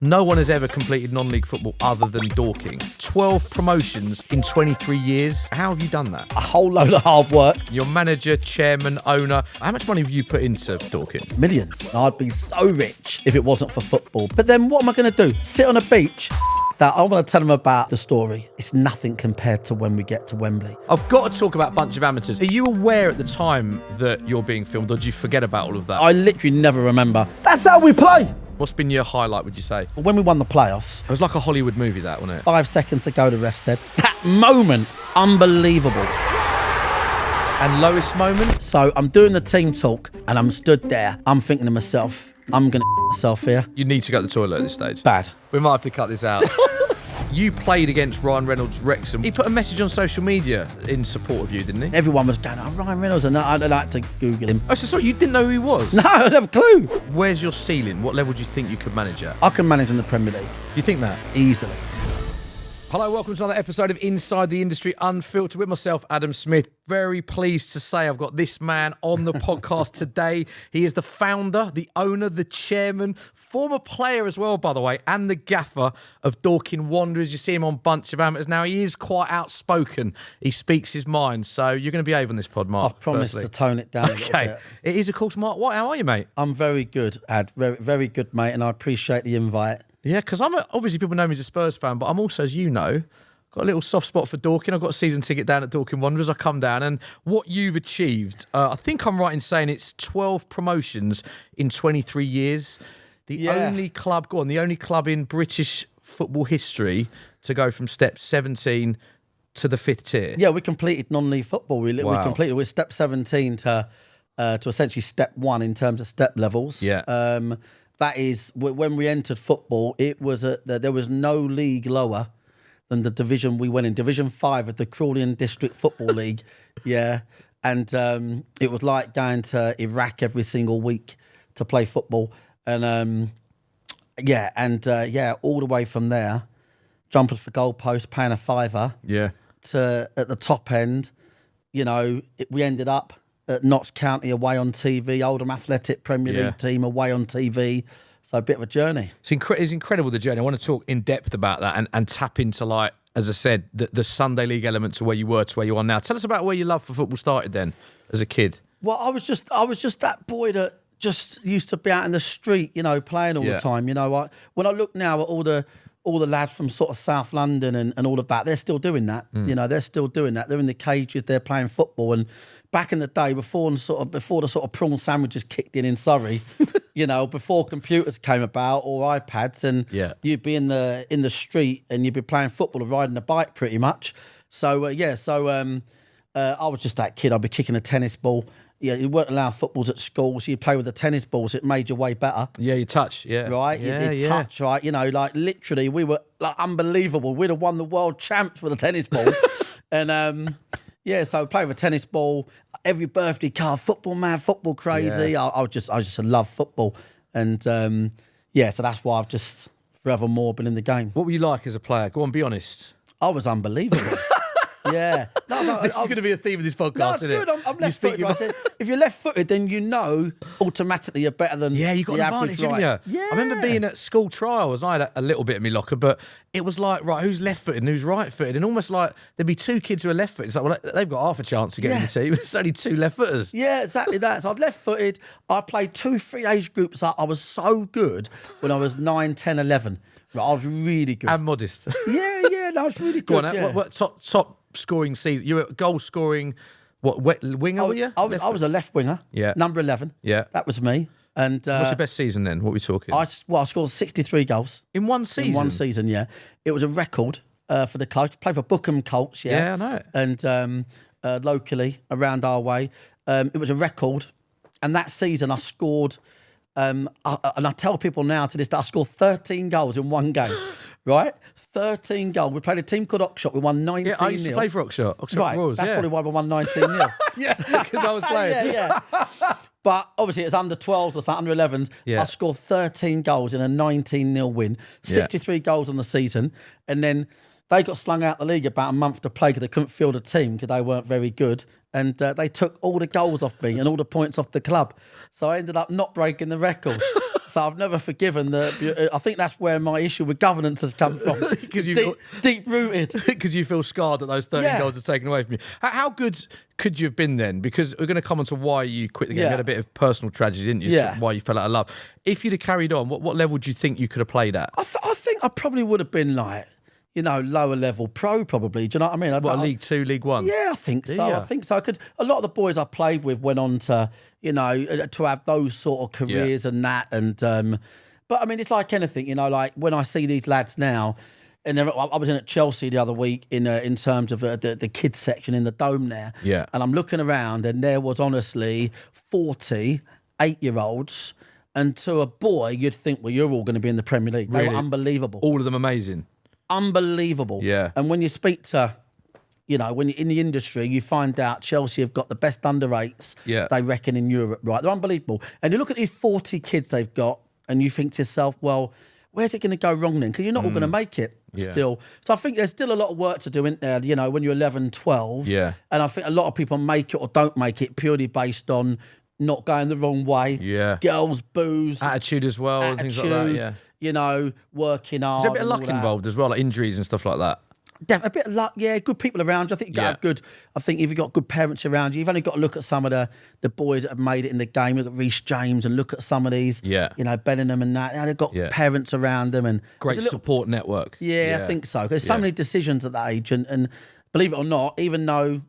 No one has ever completed non-league football other than Dorking. 12 promotions in 23 years. How have you done that? A whole load of hard work. Your manager, chairman, owner. How much money have you put into Dorking? Millions. I'd be so rich if it wasn't for football. But then what am I going to do? Sit on a beach? That I want to tell them about the story. It's nothing compared to when we get to Wembley. I've got to talk about Bunch of Amateurs. Are you aware at the time that you're being filmed, or did you forget about all of that? I literally never remember. That's how we play. What's been your highlight, would you say? When we won the playoffs, It was like a Hollywood movie, that, wasn't it? 5 seconds ago, the ref said, that moment, unbelievable. And lowest moment? So I'm doing the team talk and I'm stood there. I'm thinking to myself, I'm going to myself here. You need to go to the toilet at this stage. Bad. We might have to cut this out. You played against Ryan Reynolds' Wrexham. He put a message on social media in support of you, didn't he? Everyone was going, oh, Ryan Reynolds, and I'd like to Google him. Oh, so sorry, you didn't know who he was? No, I don't have a clue. Where's your ceiling? What level do you think you could manage at? I can manage in the Premier League. You think that? Easily. Hello, welcome to another episode of Inside the Industry Unfiltered with myself, Adam Smith. Very pleased to say I've got this man on the podcast today. He is the founder, the owner, the chairman, former player as well, by the way, and the gaffer of Dorking Wanderers. You see him on Bunch of Amateurs. Now, he is quite outspoken. He speaks his mind. So you're going to behave on this pod, Mark. I've promised firstly. to tone it down a little Okay. bit. It is, of course, Mark White. How are you, mate? I'm very good, Ad. Very, very good, mate, and I appreciate the invite. Yeah, because obviously people know me as a Spurs fan, but I'm also, as you know, got a little soft spot for Dorking. I've got a season ticket down at Dorking Wanderers. I come down, and what you've achieved, I think I'm right in saying it's 12 promotions in 23 years. The only club in British football history to go from step 17 to the 5th tier. Yeah, we completed non-league football. We Wow. completed with step 17 to essentially step 1 in terms of step levels. Yeah. That is, when we entered football, it was there was no league lower than the division we went in. Division 5 of the Crawley District Football League. Yeah. And it was like going to Iraq every single week to play football. And all the way from there, jumpers for goalposts, paying a £5 Yeah. to at the top end, we ended up at Notts County away on TV, Oldham Athletic Premier League team away on TV. So a bit of a journey. It's incredible, the journey. I want to talk in depth about that and tap into, like, as I said, the Sunday League element to where you were to where you are now. Tell us about where your love for football started then, as a kid. Well, I was just that boy that just used to be out in the street, playing all the time. When I look now at all the lads from sort of South London and all of that, they're still doing that. They're still doing that. They're in the cages, they're playing football. And back in the day, before the sort of prawn sandwiches kicked in Surrey, before computers came about or iPads, and you'd be in the street and you'd be playing football or riding a bike pretty much. So I was just that kid. I'd be kicking a tennis ball. Yeah, you weren't allowed footballs at school, so you play with the tennis balls. It made your way better. Yeah, you touch, right? You touch, right? Like literally, we were like unbelievable. We'd have won the world champs with a tennis ball, and so play with a tennis ball. Every birthday card, football man, football crazy. Yeah. I just love football, and so that's why I've just forevermore been in the game. What were you like as a player? Go on, be honest. I was unbelievable. Yeah. This is going to be a theme of this podcast, No, it's isn't good. it? I'm left-footed. I said, if you're left-footed, then automatically you're better than Yeah, you got the an advantage, average, haven't you? right? I remember being at school trials, and I had a little bit in my locker, but it was like, right, who's left-footed and who's right-footed? And almost like there'd be two kids who are left-footed. It's like, well, they've got half a chance to get in the team. It's only two left-footers. Yeah, exactly that. So I'd left-footed. I played 2-3 age groups. I was so good when I was 9, 10, 11. Right, I was really good. And modest. Yeah, I was really good. Go on, what top scoring season? You were goal scoring, winger were you? I was a left winger. Yeah. Number 11. Yeah. That was me. And what's your best season then? What are we talking? I scored 63 goals. In one season? In one season, yeah. It was a record for the club. Played for Bookham Colts, Yeah, I know it. And locally, around our way. It was a record. And that season I scored, and I tell people now to this day, I scored 13 goals in one game. Right? 13 goals. We played a team called Oxshot. We won 19-0. Yeah, I used to play for Oxshot Right, Royals, that's probably why we won 19-0. Yeah, because I was playing. yeah. But obviously it was under 12s or something, under 11s. Yeah. I scored 13 goals in a 19-0 win, 63 goals on the season. And then they got slung out the league about a month to play because they couldn't field a team because they weren't very good. And they took all the goals off me and all the points off the club. So I ended up not breaking the record. So I've never forgiven I think that's where my issue with governance has come from. Because deep rooted. Because you feel scarred that those 13 goals are taken away from you. How good could you have been then? Because we're going to come on to why you quit the game. You had a bit of personal tragedy, didn't you? Yeah. Why you fell out of love. If you'd have carried on, what level do you think you could have played at? I think I probably would have been like, lower level pro probably. Do you know what I mean? League 2, League 1? Yeah, I think so. Yeah. I think so. A lot of the boys I played with went on to, to have those sort of careers and that. And but I mean, it's like anything, like when I see these lads now, and I was in at Chelsea the other week in terms of the kids section in the dome there. Yeah. And I'm looking around, and there was honestly 40 8-year-olds. And to a boy, you'd think, well, you're all going to be in the Premier League. They were unbelievable. All of them amazing. Unbelievable. Yeah. And when you speak to, when you're in the industry, you find out Chelsea have got the best under eights, they reckon, in Europe, right? They're unbelievable. And you look at these 40 kids they've got, and you think to yourself, well, where's it going to go wrong then? Because you're not all going to make it still. So I think there's still a lot of work to do in there, when you're 11, 12. Yeah. And I think a lot of people make it or don't make it purely based on not going the wrong way. Yeah. Girls, booze. Attitude as well, and things like that, yeah. Working hard. There's a bit of luck involved as well, like injuries and stuff like that. A bit of luck, good people around you. I think you got to have good. I think if you've got good parents around you, you've only got to look at some of the boys that have made it in the game. Look at Reece James and look at some of these, Bellingham and that. They've got parents around them and great support network. Yeah, I think so. Because so many decisions at that age, and believe it or not, even though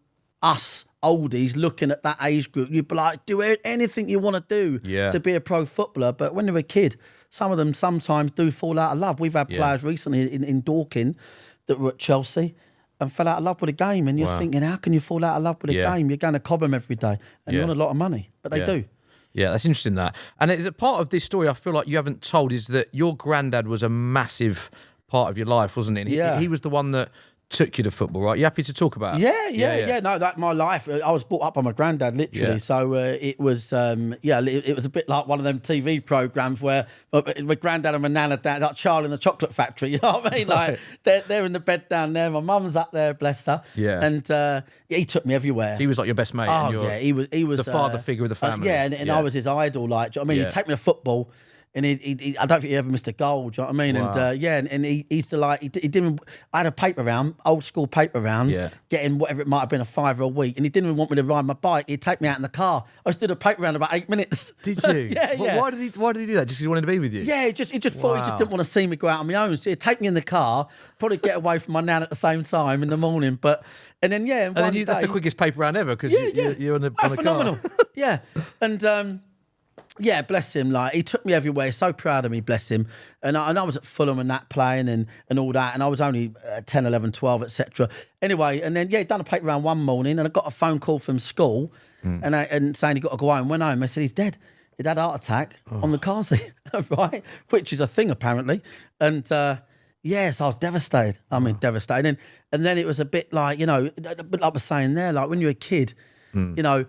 us oldies looking at that age group, you'd be like, do anything you want to do to be a pro footballer. But when they're a kid, some of them sometimes do fall out of love. We've had players recently in Dorking that were at Chelsea and fell out of love with a game. And you're thinking, how can you fall out of love with a game? You're going to Cobham every day and you want a lot of money, but they do. Yeah, that's interesting, that. And it's a part of this story I feel like you haven't told, is that your granddad was a massive part of your life, wasn't it? And he was the one that took you to football, right? You happy to talk about? Yeah. No, that my life. I was brought up by my granddad, literally. Yeah. So it was, it was a bit like one of them TV programs where my granddad and my nana down, like Charlie in the Chocolate Factory. You know what I mean? Like they're in the bed down there. My mum's up there, bless her. Yeah. And he took me everywhere. So he was like your best mate. Oh, and he was the father figure of the family. And I was his idol. Like, do you know what I mean? He'd take me to football. And he I don't think he ever missed a goal. Do you know what I mean? Wow. And he used to like, he didn't. I had a paper round, old school paper round, getting whatever it might have been, a £5 a week, and he didn't even want me to ride my bike. He'd take me out in the car. I stood a paper round about 8 minutes. Did you? Yeah. Why did he do that? Just because he wanted to be with you? Yeah, he just thought he just didn't want to see me go out on my own. So he'd take me in the car, probably get away from my nan at the same time in the morning. And then that's the quickest paper round ever, because you're on the phenomenal. car. Yeah, and. Yeah, bless him. Like, he took me everywhere. So proud of me, bless him. And I was at Fulham and that, playing and all that. And I was only 10, 11, 12, etc. Anyway, and then, he'd done a paper round one morning, and I got a phone call from school and saying he got to go home. Went home. I said, he's dead. He'd had a heart attack on the car seat, right? Which is a thing, apparently. And, so I was devastated. Devastated. And then it was a bit like, like I was saying there, like when you're a kid, I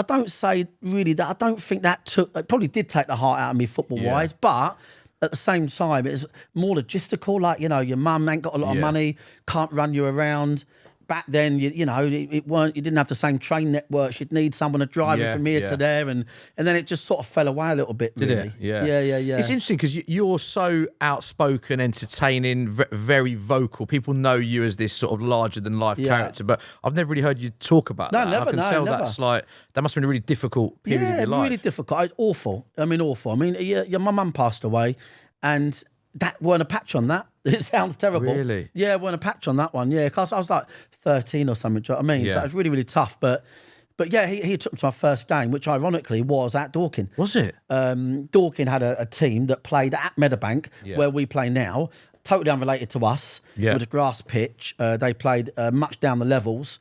don't say really that. I don't think it probably did take the heart out of me football wise, but at the same time, it's more logistical. Like, your mum ain't got a lot of money, can't run you around. Back then, you didn't have the same train networks. You'd need someone to drive you from here to there, and then it just sort of fell away a little bit. Really. Did it? Yeah. Yeah. It's interesting because you're so outspoken, entertaining, very vocal. People know you as this sort of larger than life character, but I've never really heard you talk about that. Never. I can tell that's like, that must have been a really difficult period of your life. Really difficult. Awful. Awful. My mum passed away, and that weren't a patch on that. It sounds terrible. Really? Yeah, weren't a patch on that one. Yeah, because I was like 13 or something. Do you know what I mean? Yeah. So it was really, really tough. But yeah, he took me to my first game, which ironically was at Dorking. Was it? Dorking had a team that played at Meadowbank, where we play now. Totally unrelated to us. Yeah. It was a grass pitch. They played much down the levels.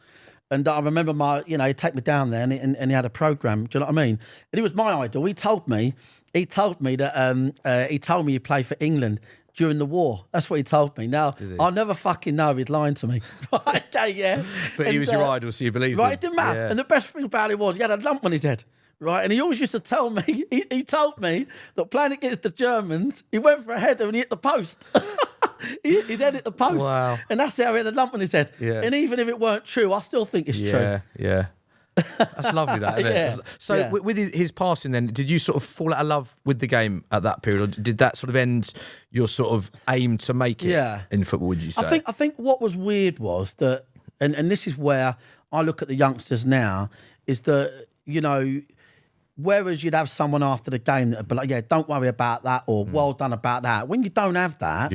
And I remember he'd take me down there and he had a programme. Do you know what I mean? And he was my idol. He told me that he told me he played for England during the war. That's what he told me. Now, I'll never fucking know if he'd lying to me. Right, okay, yeah. But he was your idol, so you believed him. Right, it didn't matter. Yeah. And the best thing about it was he had a lump on his head. Right, and he always used to tell me, he told me that playing against the Germans, he went for a header and he hit the post. His head hit the post. Wow. And that's how he had a lump on his head. Yeah. And even if it weren't true, I still think it's true. Yeah. That's lovely, that, isn't Yeah, it? So yeah. with his passing then, did you sort of fall out of love with the game at that period, or did that sort of end your sort of aim to make it in football, would you say? I think what was weird was that, and this is where I look at the youngsters now, is that, you know, whereas you'd have someone after the game that would be like, yeah, don't worry about that, or well done about that. When you don't have that,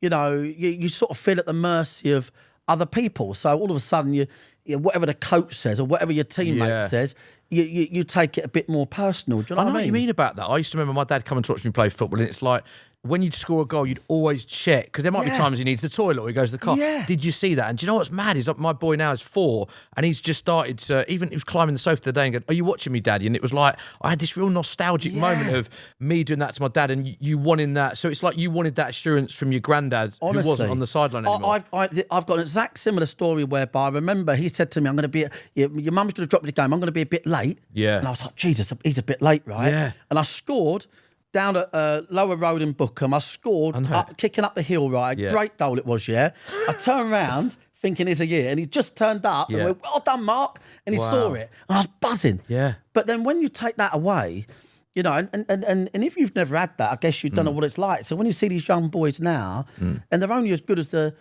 you know, you sort of feel at the mercy of other people. So all of a sudden, you whatever the coach says or whatever your teammate says, you take it a bit more personal. Do you know what you mean about that. I used to remember my dad coming to watch me play football, and it's like, when you'd score a goal, you'd always check, because there might be times he needs the toilet or he goes to the car. Yeah. Did you see that? And do you know what's mad is my boy now is 4, and he's just started to, even he was climbing the sofa the other day and going, "Are you watching me, Daddy?" And it was like, I had this real nostalgic moment of me doing that to my dad, and you wanting that. So it's like you wanted that assurance from your granddad, Honestly, who wasn't on the sideline anymore. I've got an exact similar story whereby I remember he said to me, "I'm going to be, your mum's going to drop you the game. I'm going to be a bit late." Yeah. And I was like, Jesus, he's a bit late, right? Yeah. And I scored down at Lower Road in Bookham. I scored kicking up the hill, right? A great goal it was, yeah. I turned round thinking it's a year, and he just turned up and went, "Well done, Mark." And he saw it, and I was buzzing. Yeah. But then when you take that away, you know, and if you've never had that, I guess you don't know what it's like. So when you see these young boys now, and they're only as good as the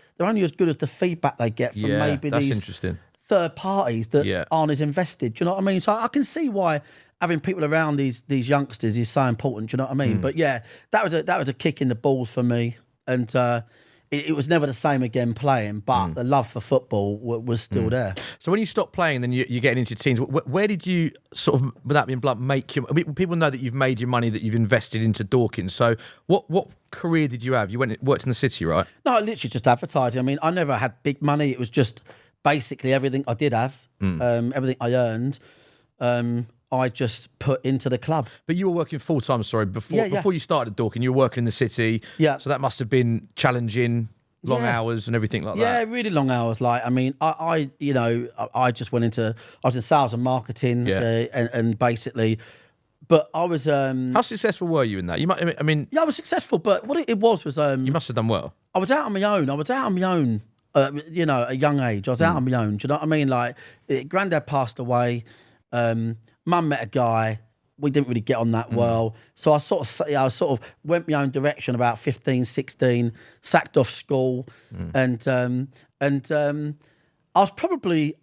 feedback they get from maybe that's these interesting. third parties that aren't as invested. Do you know what I mean? So I can see why having people around these youngsters is so important. Do you know what I mean? But yeah, that was a kick in the balls for me, and it was never the same again playing. But the love for football was still there. So when you stopped playing, then you're getting into your teens. Where did you sort of, without being blunt, make your? People know that you've made your money, that you've invested into Dorking. So what career did you have? You worked in the city, right? No, literally just advertising. I mean, I never had big money. It was just basically everything I did have, everything I earned. I just put into the club. But you were working full-time, before you started Dorking, you were working in the city. Yeah. So that must have been challenging, long hours and everything like that. Yeah, really long hours. Like, I mean, I just went into, I was in sales and marketing and basically, but I was... How successful were you in that? Yeah, I was successful, but what it was... you must have done well. I was out on my own. You know, at a young age. I was out on my own. Do you know what I mean? Like, granddad passed away. Mum met a guy. We didn't really get on that well. So I sort of went my own direction about 15, 16, sacked off school. And I was probably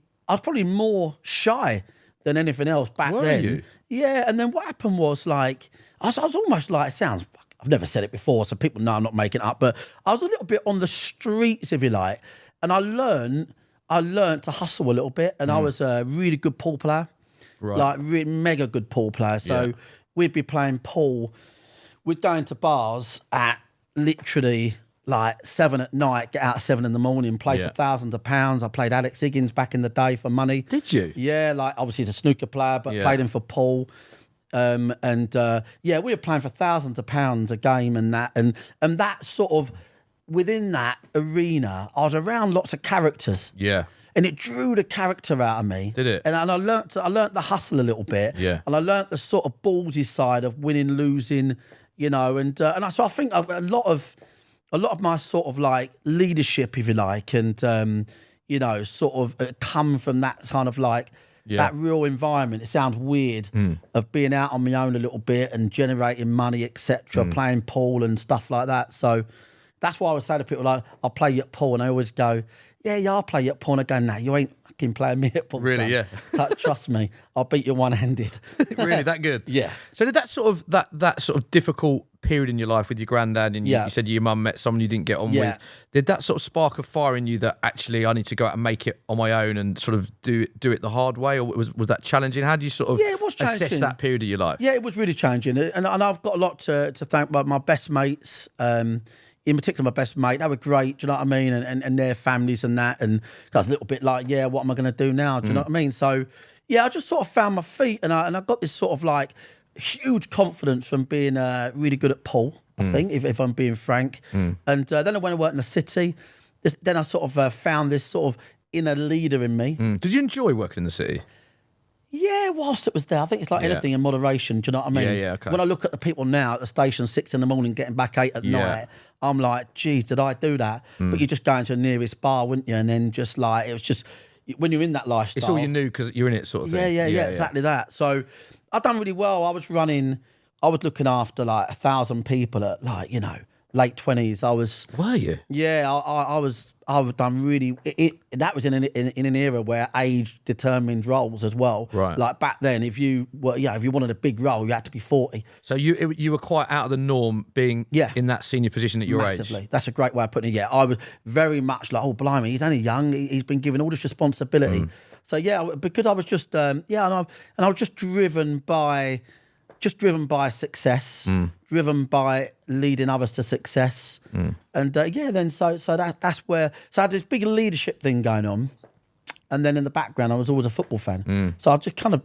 more shy than anything else back then. You? Yeah, and then what happened was, like, I was almost like, I've never said it before, so people know I'm not making it up, but I was a little bit on the streets, if you like, and I learned to hustle a little bit, and I was a really good pool player. Right. Like, really mega good pool player. So we'd be playing pool. We'd go into bars at literally like 7 at night, get out at 7 in the morning, play for thousands of pounds. I played Alex Higgins back in the day for money. Did you? Yeah, like obviously the snooker player, but played him for pool. We were playing for thousands of pounds a game, and that sort of, within that arena, I was around lots of characters. Yeah. And it drew the character out of me. Did it? And I learnt the hustle a little bit. Yeah. And I learnt the sort of ballsy side of winning, losing, you know. So I think a lot of my sort of like leadership, if you like, and you know, sort of come from that kind of like that real environment. It sounds weird of being out on my own a little bit and generating money, etc., playing pool and stuff like that. So that's why I would say to people, like, I'll play you at pool, and I always go, yeah, I'll play you at pool. And I go, nah, you ain't fucking playing me at pool. Really, son. Trust me, I'll beat you one-handed. Really, that good? Yeah. So did that sort of that sort of difficult period in your life with your granddad, and you said your mum met someone you didn't get on with, did that sort of spark a fire in you that actually I need to go out and make it on my own and sort of do it the hard way, or was that challenging? How do you sort of it was assess that period of your life? Yeah, it was really challenging, and I've got a lot to thank my best mates. In particular, my best mate, they were great, do you know what I mean? And their families and that. And I was a little bit like, what am I going to do now? Do you know what I mean? So, yeah, I just sort of found my feet, and I got this sort of like huge confidence from being really good at pool, I think, if I'm being frank. And then I went and worked in the city. Then I sort of found this sort of inner leader in me. Did you enjoy working in the city? Yeah, whilst it was there, I think it's like anything in moderation. Do you know what I mean? Yeah, okay. When I look at the people now at the station 6 in the morning, getting back 8 at night, I'm like, geez, did I do that? But you just go into the nearest bar, wouldn't you? And then just like, it was just, when you're in that lifestyle, It's all you knew because you're in it, sort of thing. Yeah, exactly that. So I've done really well. I was looking after like 1,000 people at like, late 20s. Were you? Yeah, I was done really. That was in an era where age determined roles as well. Right. Like back then, if you wanted a big role, you had to be 40. So you were quite out of the norm being in that senior position at your Massively. age. That's a great way of putting it. Yeah, I was very much like, oh blimey, he's only young. He's been given all this responsibility. So yeah, because I was just and I was just driven by success, driven by leading others to success, and then so that's where. So I had this big leadership thing going on, and then in the background I was always a football fan. So I just kind of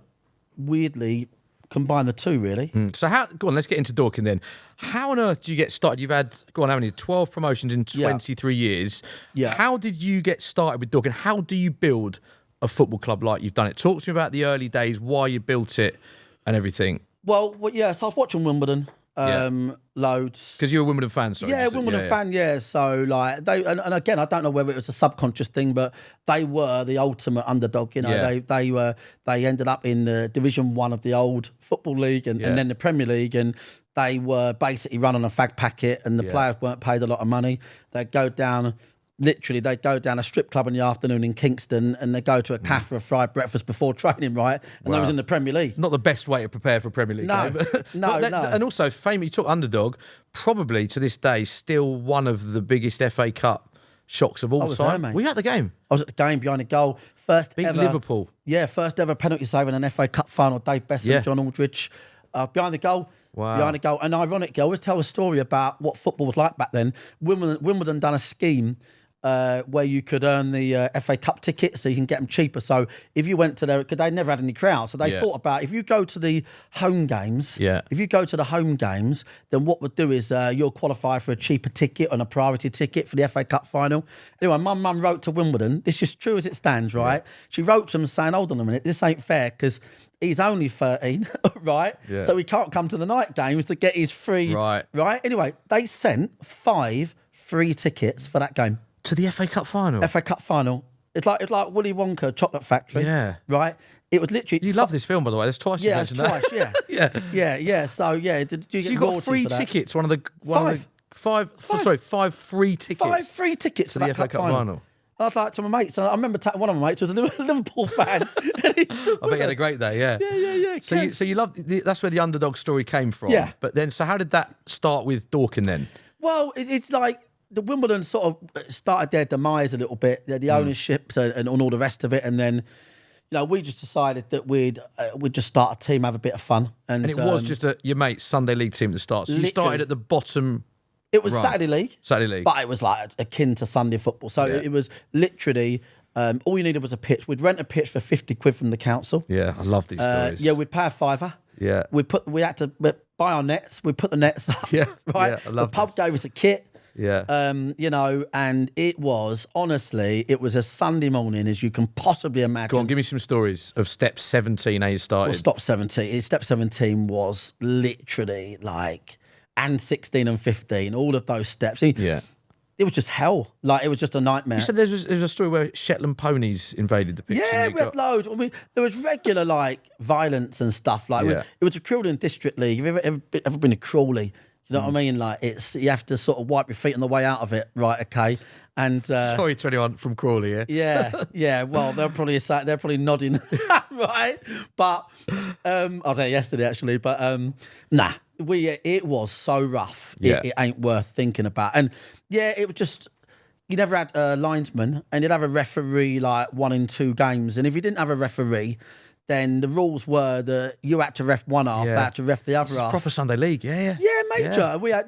weirdly combined the two, really. So go on, let's get into Dorking then. How on earth do you get started? You've had, how many? 12 promotions in 23 years. Yeah. How did you get started with Dorking? How do you build a football club like you've done it? Talk to me about the early days, why you built it, and everything. Well, yeah. So I was watching Wimbledon loads. Because you're a Wimbledon fan, sorry. Yeah, Wimbledon fan. Yeah. So like they and again, I don't know whether it was a subconscious thing, but they were the ultimate underdog. They ended up in the Division 1 of the old football league and then the Premier League, and they were basically run on a fag packet, and the players weren't paid a lot of money. They'd go down a strip club in the afternoon in Kingston, and they go to a cafe for a fried breakfast before training, right? And they was in the Premier League. Not the best way to prepare for a Premier League game. No. And also, you took underdog, probably to this day, still one of the biggest FA Cup shocks of all time. There, mate. Were you at the game? I was at the game behind the goal. Beat Liverpool. Yeah, first ever penalty save in an FA Cup final. Dave Besson, John Aldridge. Behind the goal. Wow. Behind the goal. And ironically, I always tell a story about what football was like back then. Wimbledon done a scheme where you could earn the FA Cup tickets so you can get them cheaper. So if you went to there, because they never had any crowd, so they thought about if you go to the home games, then what we'll do is you'll qualify for a cheaper ticket and a priority ticket for the FA Cup final. Anyway, my mum wrote to Wimbledon. This is true as it stands, right? She wrote to them saying, hold on a minute, this ain't fair because he's only 13, right? Yeah. So he can't come to the night games to get his free, right? Anyway, they sent 5 free tickets for that game. To the FA Cup final? FA Cup final. It's like Willy Wonka Chocolate Factory. Yeah. Right? It was literally... You love this film, by the way. There's twice you mentioned that. Yeah, yeah. So, did you get you got free tickets? Five free tickets. 5 free tickets to the FA Cup final. I was like to my mates, and I remember one of my mates was a Liverpool fan. And he stood I bet you had a great day, yeah. Yeah. So you loved... That's where the underdog story came from. Yeah. But then, so how did that start with Dorking then? Well, it's like... The Wimbledon sort of started their demise a little bit, the ownership and all the rest of it, and then we just decided that we'd just start a team, have a bit of fun, and it was just your mate's Sunday League team to start. So you started at the bottom. It was Saturday League, but it was like akin to Sunday football. So it was literally all you needed was a pitch. We'd rent a pitch for 50 quid from the council. Yeah, I love these stories. Yeah, we'd pay a fiver. Yeah, we had to buy our nets. We put the nets up. Yeah, right. Yeah, I love the pub gave us a kit. Yeah. And it was a Sunday morning as you can possibly imagine. Go on, give me some stories of step 17, how you started. Well, step 17 was literally and 16 and 15, all of those steps. Yeah. It was just hell. It was just a nightmare. You said there was a story where Shetland ponies invaded the pitch. Yeah, we had loads. I mean, there was regular violence and stuff. It was a Crawley District League. Have you ever been to Crawley? You know what I mean? You have to sort of wipe your feet on the way out of it, right? Okay. And sorry to anyone from Crawley, yeah. Yeah. Well, they're probably nodding, right? But I was there yesterday actually. But it was so rough. It ain't worth thinking about. And it was just. You never had a linesman, and you'd have a referee 1 in 2 games. And if you didn't have a referee, then the rules were that you had to ref one half, they had to ref the other half. Proper Sunday League, yeah. Yeah, major. Yeah. We had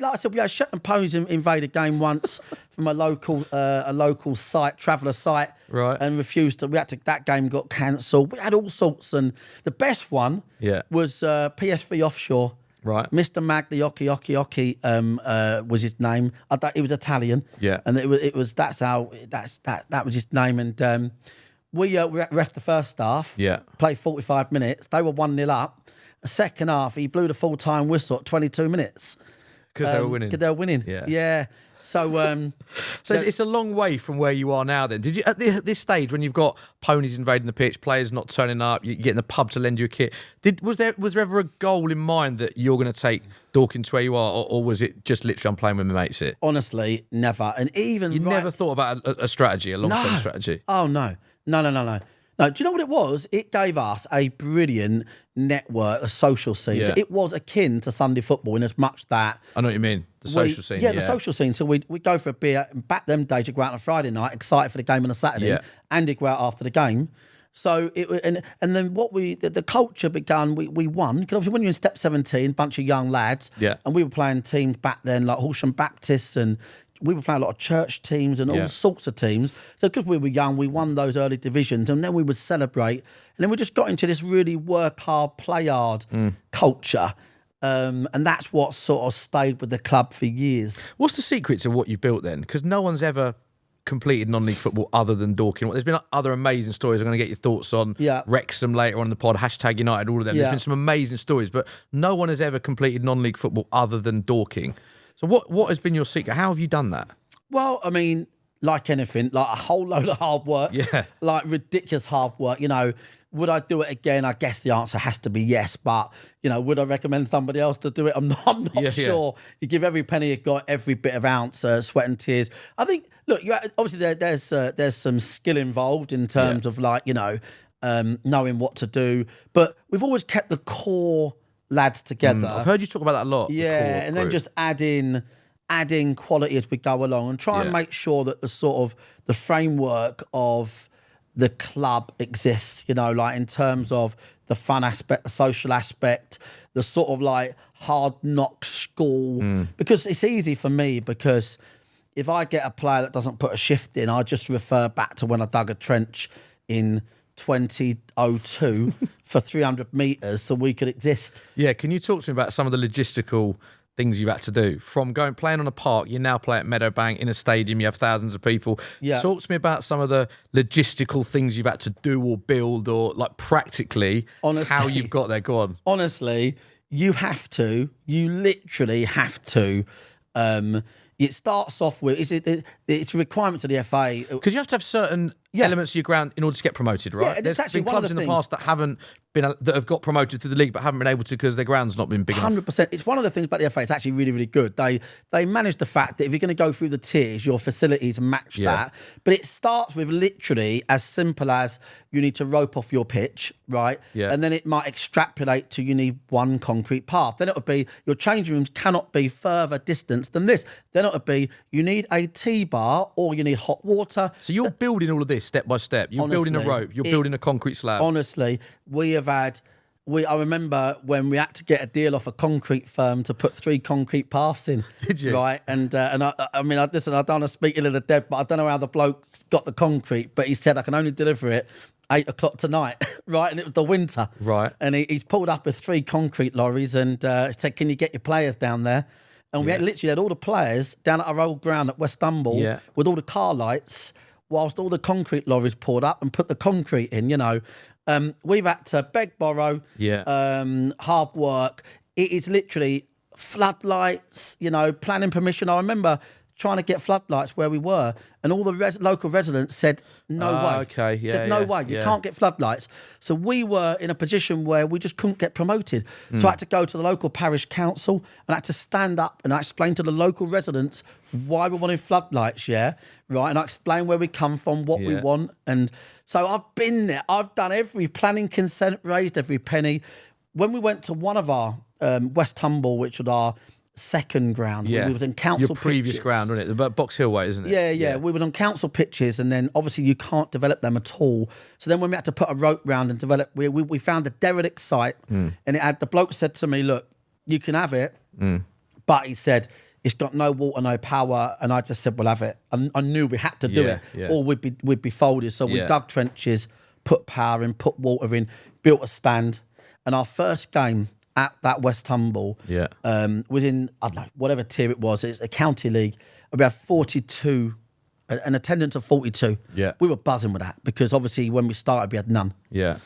Shetland Ponies invade a game once from a local site, traveller site, right? And refused to. That game got cancelled. We had all sorts, and the best one, was PSV Offshore. Right, Mr. Magliocchi was his name. He was Italian. Yeah, and that was his name, and. We ref the first half. Yeah. Played 45 minutes. They were 1-0 up. The second half, he blew the full-time whistle at 22 minutes. Because they were winning. Because they were winning. Yeah. Yeah. So, it's a long way from where you are now then. Did you, at this stage, when you've got ponies invading the pitch, players not turning up, you get in the pub to lend you a kit, was there ever a goal in mind that you're going to take Dorking to where you are, or was it just literally I'm playing with my mates here? honestly, never. And even You never thought about a strategy, a long-term strategy? Oh, no. No. No, do you know what it was? It gave us a brilliant network, a social scene. Yeah. So it was akin to Sunday football in as much that... I know what you mean. The social scene. Yeah, the social scene. So we'd go for a beer. And back them days, you'd go out on a Friday night, excited for the game on a Saturday, Yeah. and you'd go out after the game. So and then what the culture began, we won. Because obviously when you're in step 17, bunch of young lads, Yeah. and we were playing teams back then like Horsham Baptists, and we were playing a lot of church teams and all sorts of teams. So because we were young, we won those early divisions, and then we would celebrate. And then we just got into this really work hard, play hard culture. And that's what sort of stayed with the club for years. What's the secret to what you built then? Because no one's ever completed non-league football other than Dorking. There's been other amazing stories. I'm going to get your thoughts on Wrexham later on in the pod, #United, all of them. There's been some amazing stories, but no one has ever completed non-league football other than Dorking. So what has been your secret? How have you done that? Well, I mean, like anything, like a whole load of hard work. Yeah. Like ridiculous hard work. You know, would I do it again? I guess the answer has to be yes. But, you know, would I recommend somebody else to do it? I'm not sure. You give every penny you've got, every bit of ounce, sweat and tears. I think, look, obviously there's some skill involved in terms of like, you know, knowing what to do. But we've always kept the core lads together. I've heard you talk about that a lot. Yeah, and then just adding quality as we go along, and try and make sure that the sort of the framework of the club exists, you know, like in terms of the fun aspect, the social aspect, the sort of like hard knock school. Because it's easy for me, because if I get a player that doesn't put a shift in, I just refer back to when I dug a trench in 2002 for 300 metres so we could exist. Yeah, can you talk to me about some of the logistical things you've had to do? From playing on a park, you now play at Meadowbank in a stadium, you have thousands of people. Yeah. Talk to me about some of the logistical things you've had to do or build, or like practically how you've got there. Go on. Honestly, you literally have to. It starts off with, it's a requirement to the FA. Because you have to have certain elements of your ground in order to get promoted, right? Yeah, and There's it's actually been one of clubs the in the past that have got promoted to the league but haven't been able to because their ground's not been big enough. 100%. It's one of the things about the FA. It's actually really, really good. They manage the fact that if you're going to go through the tiers, your facilities match that. But it starts with literally as simple as you need to rope off your pitch, right? Yeah. And then it might extrapolate to you need one concrete path. Then it would be your changing rooms cannot be further distance than this. Then it would be you need a T-bar or you need hot water. So you're building all of this step by step. You're building a rope. You're building a concrete slab. Honestly, I remember when we had to get a deal off a concrete firm to put 3 concrete paths in. Did you? Right, and I mean, listen, I don't want to speak ill of the dead, but I don't know how the bloke got the concrete, but he said I can only deliver it 8 o'clock tonight, right? And it was the winter. Right. And he's pulled up with 3 concrete lorries and said, can you get your players down there? And we literally had all the players down at our old ground at West Humble with all the car lights, whilst all the concrete lorries poured up and put the concrete in, you know. We've had to beg, borrow, hard work. It is literally floodlights, you know, planning permission. I remember trying to get floodlights where we were, and all the local residents said, no way. Okay, said, no way, you can't get floodlights. So we were in a position where we just couldn't get promoted. So I had to go to the local parish council and I had to stand up and I explained to the local residents why we wanted floodlights, right? And I explained where we come from, what we want. And so I've been there. I've done every planning consent, raised every penny. When we went to one of our West Humble, which was our second ground. We was in council Your previous pitches. ground, wasn't it? The Box Hill way, isn't it? Yeah. We were on council pitches, and then obviously you can't develop them at all. So then when we had to put a rope round and develop, we found a derelict site, and it had, the bloke said to me, look, you can have it, but he said, it's got no water, no power, and I just said, we'll have it. And I knew we had to do it, or we'd be folded. So we dug trenches, put power in, put water in, built a stand, and our first game at that West Humble was in, I don't know, whatever tier it was. It's a county league. We had 42, an attendance of 42. Yeah. We were buzzing with that because obviously when we started, we had none. Yeah.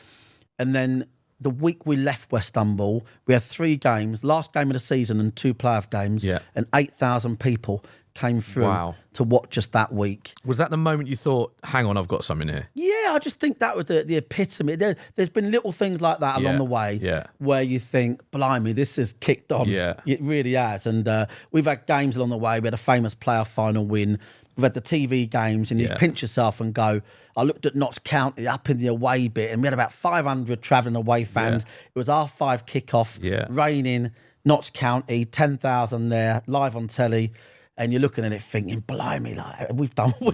And then the week we left West Humble, we had 3 games, last game of the season and 2 playoff games, and 8,000 people came through Wow. to watch us that week. Was that the moment you thought, hang on, I've got something here? Yeah, I just think that was the epitome. There's been little things like that along the way where you think, blimey, this has kicked on. Yeah. It really has. And we've had games along the way. We had a famous playoff final win. We've had the TV games, and you pinch yourself and go, I looked at Notts County up in the away bit, and we had about 500 travelling away fans. It was our 5 kickoff, raining, Notts County, 10,000 there, live on telly. And you're looking at it thinking, blimey, like, we've done well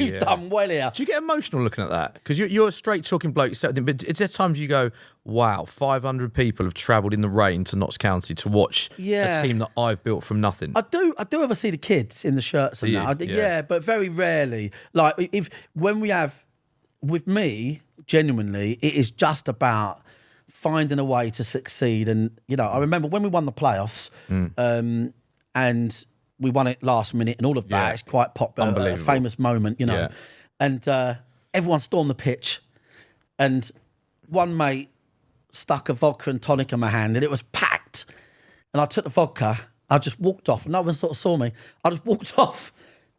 here. Do you get emotional looking at that? Because you're a straight talking bloke, but is there times you go, wow, 500 people have travelled in the rain to Notts County to watch a team that I've built from nothing? I do ever see the kids in the shirts and that. Yeah, but very rarely. Like when we have, with me, genuinely, it is just about finding a way to succeed. And, you know, I remember when we won the playoffs and we won it last minute and all of that. Yeah. It's quite popular, a famous moment, you know. Yeah. And everyone stormed the pitch. And one mate stuck a vodka and tonic in my hand and it was packed. And I took the vodka. I just walked off. No one sort of saw me. I just walked off,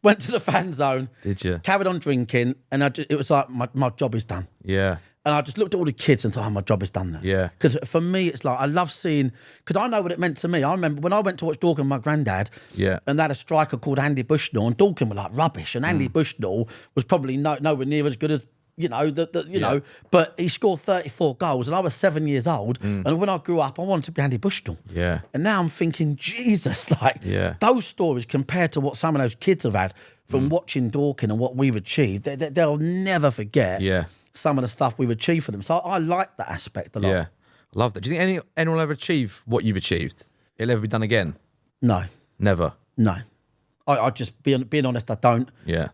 went to the fan zone. Did you? Carried on drinking. And it was like, my job is done. Yeah. And I just looked at all the kids and thought, oh, my job is done there. Yeah. Because for me, it's like, I love seeing, because I know what it meant to me. I remember when I went to watch Dorking with my granddad, and they had a striker called Andy Bushnell, and Dorking were like rubbish. And Andy Bushnell was probably nowhere near as good as, you know, you know, but he scored 34 goals and I was 7 years old. And when I grew up, I wanted to be Andy Bushnell. Yeah. And now I'm thinking, Jesus, like those stories compared to what some of those kids have had from watching Dorking and what we've achieved, they'll never forget. Yeah. Some of the stuff we've achieved for them. So I like that aspect a lot. Yeah, love that. Do you think anyone will ever achieve what you've achieved? It'll ever be done again? No. Never? No. I just, being honest, I don't. Yeah.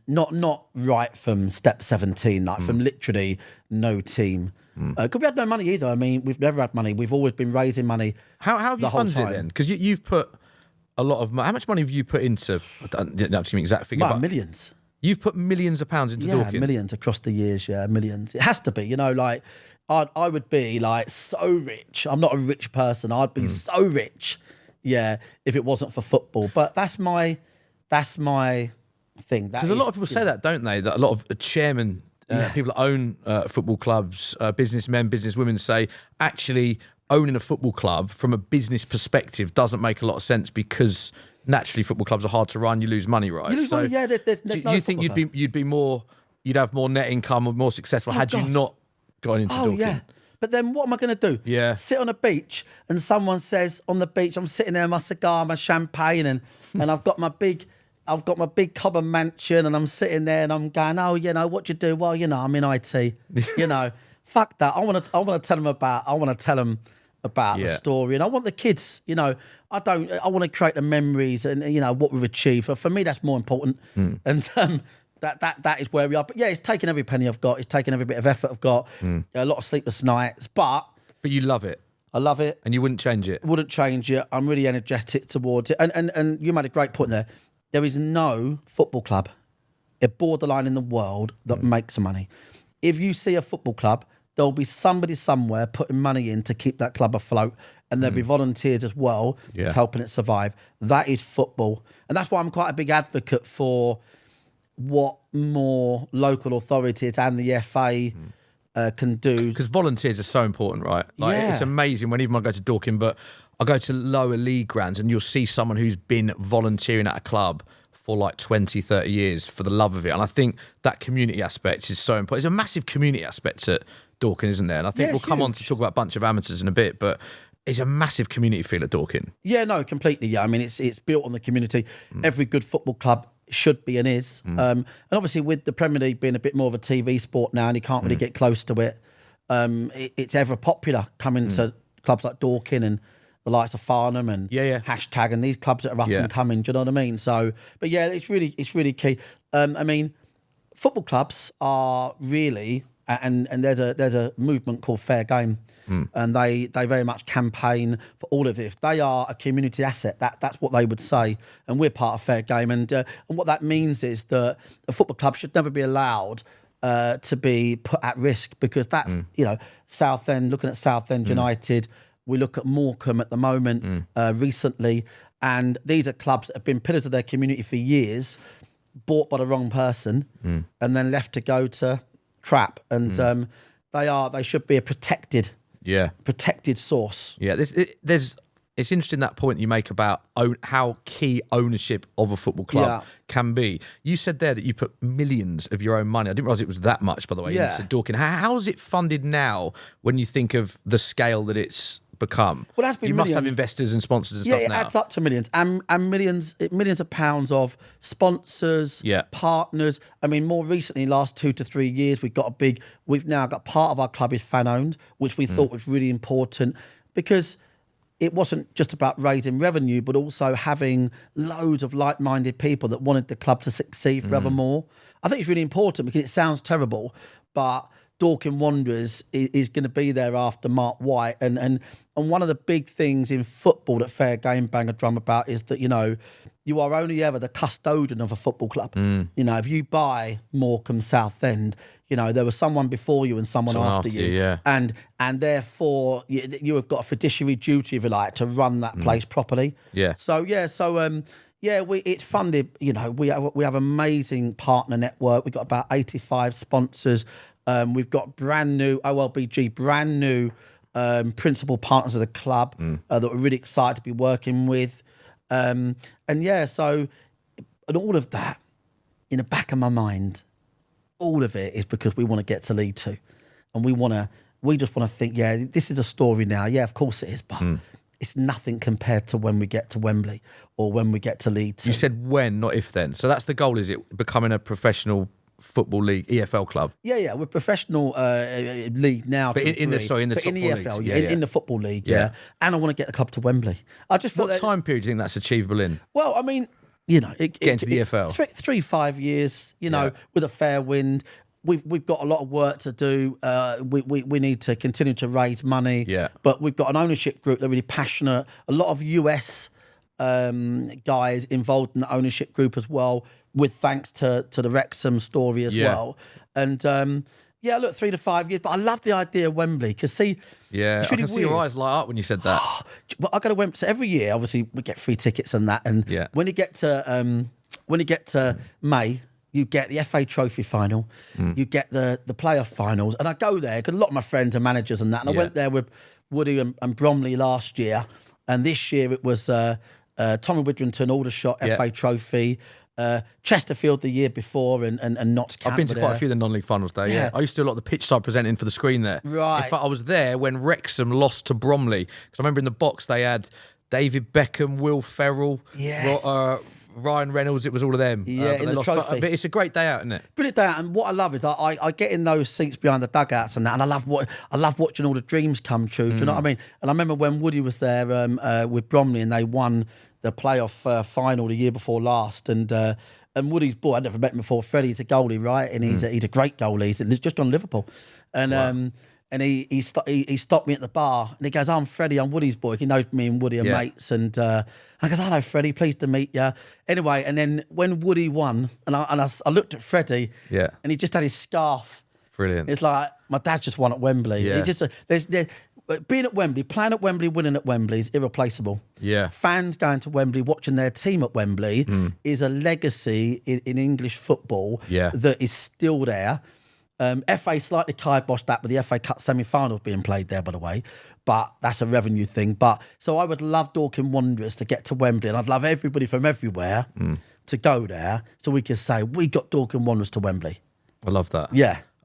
Not right from step 17, like from literally no team. Because we had no money either. I mean, we've never had money. We've always been raising money. How have you funded it then? Because you've put a lot of money. How much money have you put into, I don't have to give me an exact figure. Well, millions. You've put millions of pounds into Dorking? Yeah, millions across the years, millions. It has to be, you know, like, I would be, like, so rich. I'm not a rich person. I'd be so rich, if it wasn't for football. But that's my thing. Because a lot of people say that, don't they? That a lot of chairmen, people that own football clubs, businessmen, businesswomen say, actually, owning a football club from a business perspective doesn't make a lot of sense because naturally football clubs are hard to run. You lose money, right? You lose money, there's do no you think you'd have more net income or more successful had you not gone into Dorking? Yeah. But then what am I going to do? Yeah. Sit on a beach and someone says on the beach, I'm sitting there with my cigar, my champagne, and I've got my big Cobham mansion, and I'm sitting there and I'm going, oh, you know, what do you do? Well, you know, I'm in IT. You know, fuck that. I want to tell them about the story, and I want the kids, you know, I want to create the memories and, you know, what we've achieved. For me, that's more important. And that is where we are. But yeah, it's taken every penny I've got. It's taken every bit of effort I've got. A lot of sleepless nights, but you love it. I love it. And you wouldn't change it? Wouldn't change it. I'm really energetic towards it. And you made a great point there. There is no football club, a borderline in the world, that makes money. If you see a football club, there'll be somebody somewhere putting money in to keep that club afloat, and there'll be volunteers as well helping it survive. That is football. And that's why I'm quite a big advocate for what more local authorities and the FA can do. Because volunteers are so important, right? Like, it's amazing when even I go to Dorking, but I go to lower league grounds and you'll see someone who's been volunteering at a club for like 20, 30 years for the love of it. And I think that community aspect is so important. There's a massive community aspect to Dorking, isn't there? And I think we'll come on to talk about a bunch of amateurs in a bit, but it's a massive community feel at Dorking. Yeah, no, completely. Yeah, I mean, it's built on the community. Every good football club should be and is. And obviously with the Premier League being a bit more of a TV sport now and you can't really get close to it, it's ever popular coming to clubs like Dorking and the likes of Farnham and Hashtag and these clubs that are up and coming. Do you know what I mean? So, but yeah, it's really key. I mean, football clubs are really, and there's a movement called Fair Game, and they very much campaign for all of this. They are a community asset. That's what they would say, and we're part of Fair Game. And what that means is that a football club should never be allowed to be put at risk, because that's you know, Southend. Looking at Southend United, we look at Morecambe at the moment recently. And these are clubs that have been pillars of their community for years, bought by the wrong person, and then left to go to trap. And they should be a protected source. Yeah, it's interesting that point you make about how key ownership of a football club can be. You said there that you put millions of your own money. I didn't realise it was that much, by the way, into Dorking. How is it funded now when you think of the scale that it's become? Well, that's been you millions. Must have investors and sponsors and stuff now. Yeah, it adds up to millions and millions of pounds of sponsors, partners. I mean, more recently, last 2 to 3 years, we've now got part of our club is fan owned, which we thought was really important because it wasn't just about raising revenue, but also having loads of like-minded people that wanted the club to succeed forevermore. I think it's really important because it sounds terrible, but Dorking Wanderers is going to be there after Marc White. And one of the big things in football that Fair Game bang a drum about is that, you are only ever the custodian of a football club. If you buy Morecambe Southend, there was someone before you and someone after you. And therefore you have got a fiduciary duty, if you like, to run that place properly. It's funded. We have amazing partner network. We've got about 85 sponsors. We've got brand new OLBG, brand new principal partners of the club that we're really excited to be working with. And all of that in the back of my mind, all of it is because we want to get to League Two, and we just want to think, this is a story now. Yeah, of course it is, but it's nothing compared to when we get to Wembley or when we get to League Two. You said when, not if then. So that's the goal, is it? Becoming a professional football league, EFL club? Yeah, we're professional league now. But in the top four EFL, leagues. In the football league, And I want to get the club to Wembley. I just what time period do you think that's achievable in? Well, I mean, get into the EFL. 3-5 years, with a fair wind. We've got a lot of work to do. We need to continue to raise money. But we've got an ownership group that are really passionate. A lot of US guys involved in the ownership group as well, with thanks to the Wrexham story as well. And 3 to 5 years. But I love the idea of Wembley because it's really I can see your eyes light up when you said that. Well, I go to Wembley. So every year, obviously, we get free tickets and that. And when you get to May, you get the FA Trophy final, you get the playoff finals, and I go there because a lot of my friends are managers and that. And I went there with Woody and Bromley last year, and this year it was Tommy Widrington, Aldershot, FA Trophy. Chesterfield the year before and Notts County. I've been to quite a few of the non-league finals there, I used to do a lot of the pitch side presenting for the screen there. Right. In fact, I was there when Wrexham lost to Bromley. Because I remember in the box they had David Beckham, Will Ferrell, Ryan Reynolds, it was all of them. In the trophy. But it's a great day out, isn't it? Brilliant day out. And what I love is I get in those seats behind the dugouts and that, and I love watching all the dreams come true. Do you know what I mean? And I remember when Woody was there with Bromley and they won the playoff final the year before last, and Woody's boy, I'd never met him before. Freddie, he's a goalie, right? And he's a great goalie. He's just gone to Liverpool, and he stopped me at the bar and he goes, "I'm Freddie, I'm Woody's boy." He knows me and Woody are mates, and I goes, "Hello, Freddie, pleased to meet you." Anyway, and then when Woody won, and I looked at Freddie, and he just had his scarf. Brilliant. It's like my dad just won at Wembley. It's just there's being at Wembley, playing at Wembley, winning at Wembley is irreplaceable. Fans going to Wembley, watching their team at Wembley is a legacy in English football that is still there. FA slightly kiboshed that with the FA Cup semi-finals being played there, by the way, but that's a revenue thing. But so I would love Dorking Wanderers to get to Wembley, and I'd love everybody from everywhere to go there, so we could say we got Dorking Wanderers to Wembley. I love that.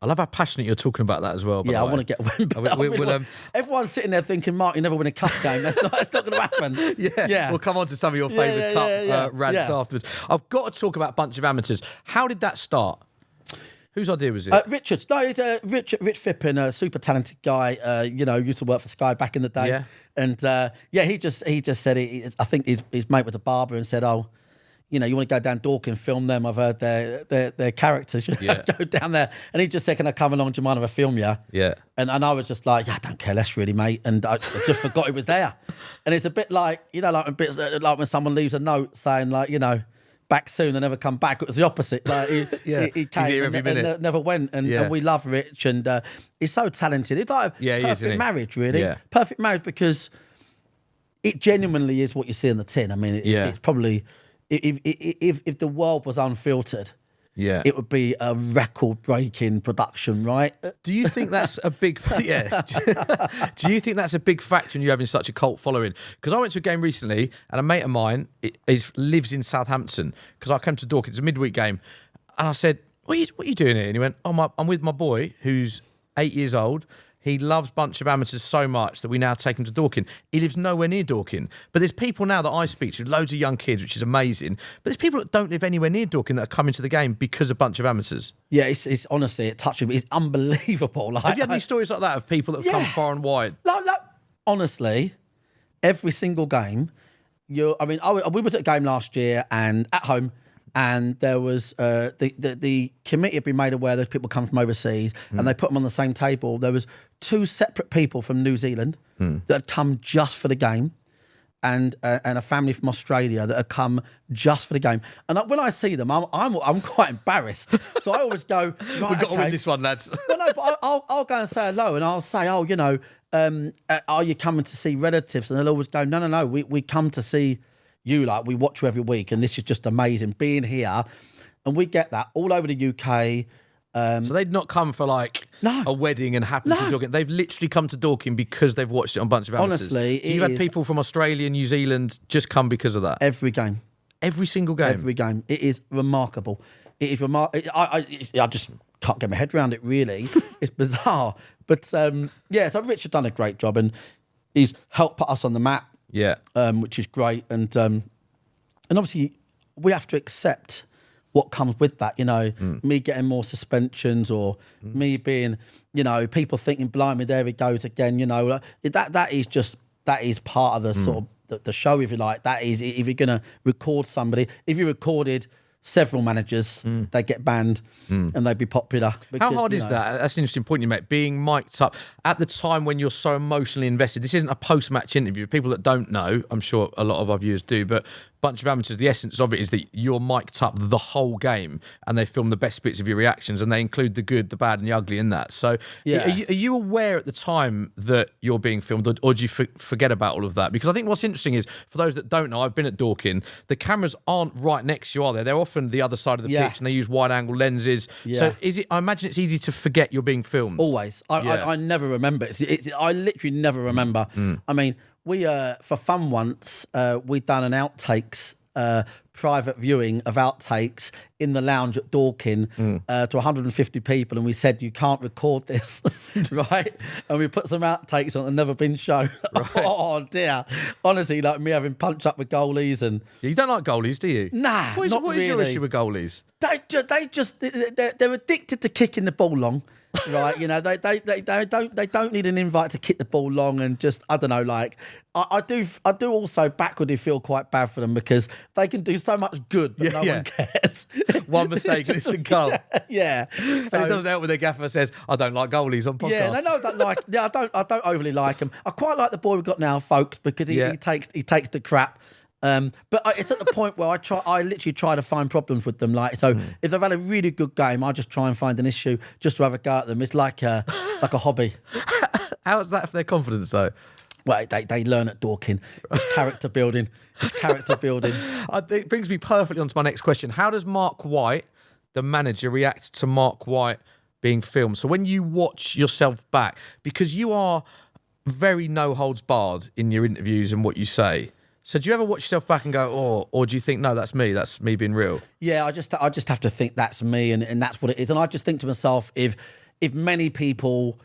I love how passionate you're talking about that as well. I want to get Wembley. Everyone's sitting there thinking, "Mark, you never win a cup game. That's not going to happen." We'll come on to some of your famous cup rants afterwards. I've got to talk about a bunch of amateurs. How did that start? Whose idea was it? Richard's. No, it's Rich Phippen, a super talented guy. Used to work for Sky back in the day. And he just said it. I think his mate was a barber and said, "Oh, you want to go down Dorking, film them. I've heard their characters. Go down there." And he just said, "Can I come along? Do you mind if I film you?" And I was just like, "I don't care less really, mate." And I just forgot he was there. And it's a bit like like when someone leaves a note saying back soon, they never come back. It was the opposite. Like he came and never went. And we love Rich, and he's so talented. It's like a perfect marriage, really. Perfect marriage because it genuinely is what you see in the tin. I mean, it's probably if the world was unfiltered. Yeah, it would be a record-breaking production, right? Do you think that's a big? Yeah. Do you think that's a big factor in you having such a cult following? Because I went to a game recently, and a mate of mine lives in Southampton. Because I came to Dorking, it's a midweek game, and I said, "What are you doing here?" And he went, "Oh, I'm with my boy who's 8 years old. He loves Bunch of Amateurs so much that we now take him to Dorking. He lives nowhere near Dorking. But there's people now that I speak to, loads of young kids, which is amazing. But there's people that don't live anywhere near Dorking that are coming to the game because of Bunch of Amateurs." Yeah, it's honestly, it touches me. It's unbelievable. Like, have you had any stories like that of people that have come far and wide? Honestly, every single game, we were at a game last year and at home, and there was the committee had been made aware that people come from overseas, and they put them on the same table. There was 2 separate people from New Zealand that had come just for the game, and a family from Australia that had come just for the game. And when I see them, I'm quite embarrassed. So I always go, right, "We've got to win this one, lads." Well, no, but I'll go and say hello, and I'll say, "Oh, are you coming to see relatives?" And they'll always go, "No, we come to see you, like, we watch you every week, and this is just amazing being here." And we get that all over the UK. So they'd not come for a wedding and happen to Dorking. They've literally come to Dorking because they've watched it on Bunch of Amateurs. Honestly, so you've had people from Australia, New Zealand just come because of that. Every game, every single game, every game. It is remarkable. It is remarkable. I just can't get my head around it. Really, it's bizarre. But so Richard done a great job, and he's helped put us on the map. Yeah, which is great, and obviously we have to accept what comes with that. Me getting more suspensions, or me being, people thinking, "Blimey, there he goes again." That is part of the sort of the show, if you like. That is, if you're going to record somebody, if you recorded several managers, they get banned and they'd be popular. Because, how hard is that? That's an interesting point you make. Being mic'd up at the time when you're so emotionally invested. This isn't a post-match interview. People that don't know, I'm sure a lot of our viewers do, but Bunch of Amateurs, the essence of it is that you're mic'd up the whole game, and they film the best bits of your reactions, and they include the good, the bad, and the ugly in that. So, are you aware at the time that you're being filmed, or do you forget about all of that? Because I think what's interesting is, for those that don't know, I've been at Dorking. The cameras aren't right next to you, are they? They're often the other side of the pitch, and they use wide-angle lenses. Yeah. So, I imagine it's easy to forget you're being filmed. Always. I never remember. I literally never remember. I mean, we for fun once, we'd done an outtakes private viewing of outtakes in the lounge at Dorking to 150 people, and we said, "You can't record this," right? And we put some outtakes on that never been shown. Right. Oh dear, honestly, like me having punched up with goalies, and you don't like goalies, do you? Nah, what really. is your issue with goalies? They're addicted to kicking the ball long. Right, they don't need an invite to kick the ball long, and just, I don't know, like I do also backwardly feel quite bad for them, because they can do so much good, but no one cares. One mistake and it's a goal. Yeah. So, and it doesn't help when their gaffer says, "I don't like goalies on podcasts." Yeah, I don't overly like them. I quite like the boy we've got now, folks, because he takes the crap. But it's at the point where I literally try to find problems with them. Like, so if they've had a really good game, I just try and find an issue just to have a go at them. It's like a hobby. How's that for their confidence, though? Well, they learn at Dorking. It's character building. It brings me perfectly onto my next question. How does Marc White, the manager, react to Marc White being filmed? So when you watch yourself back, because you are very no holds barred in your interviews and what you say. So do you ever watch yourself back and go, or do you think, no, that's me being real? Yeah, I just have to think that's me, and that's what it is. And I just think to myself, if many people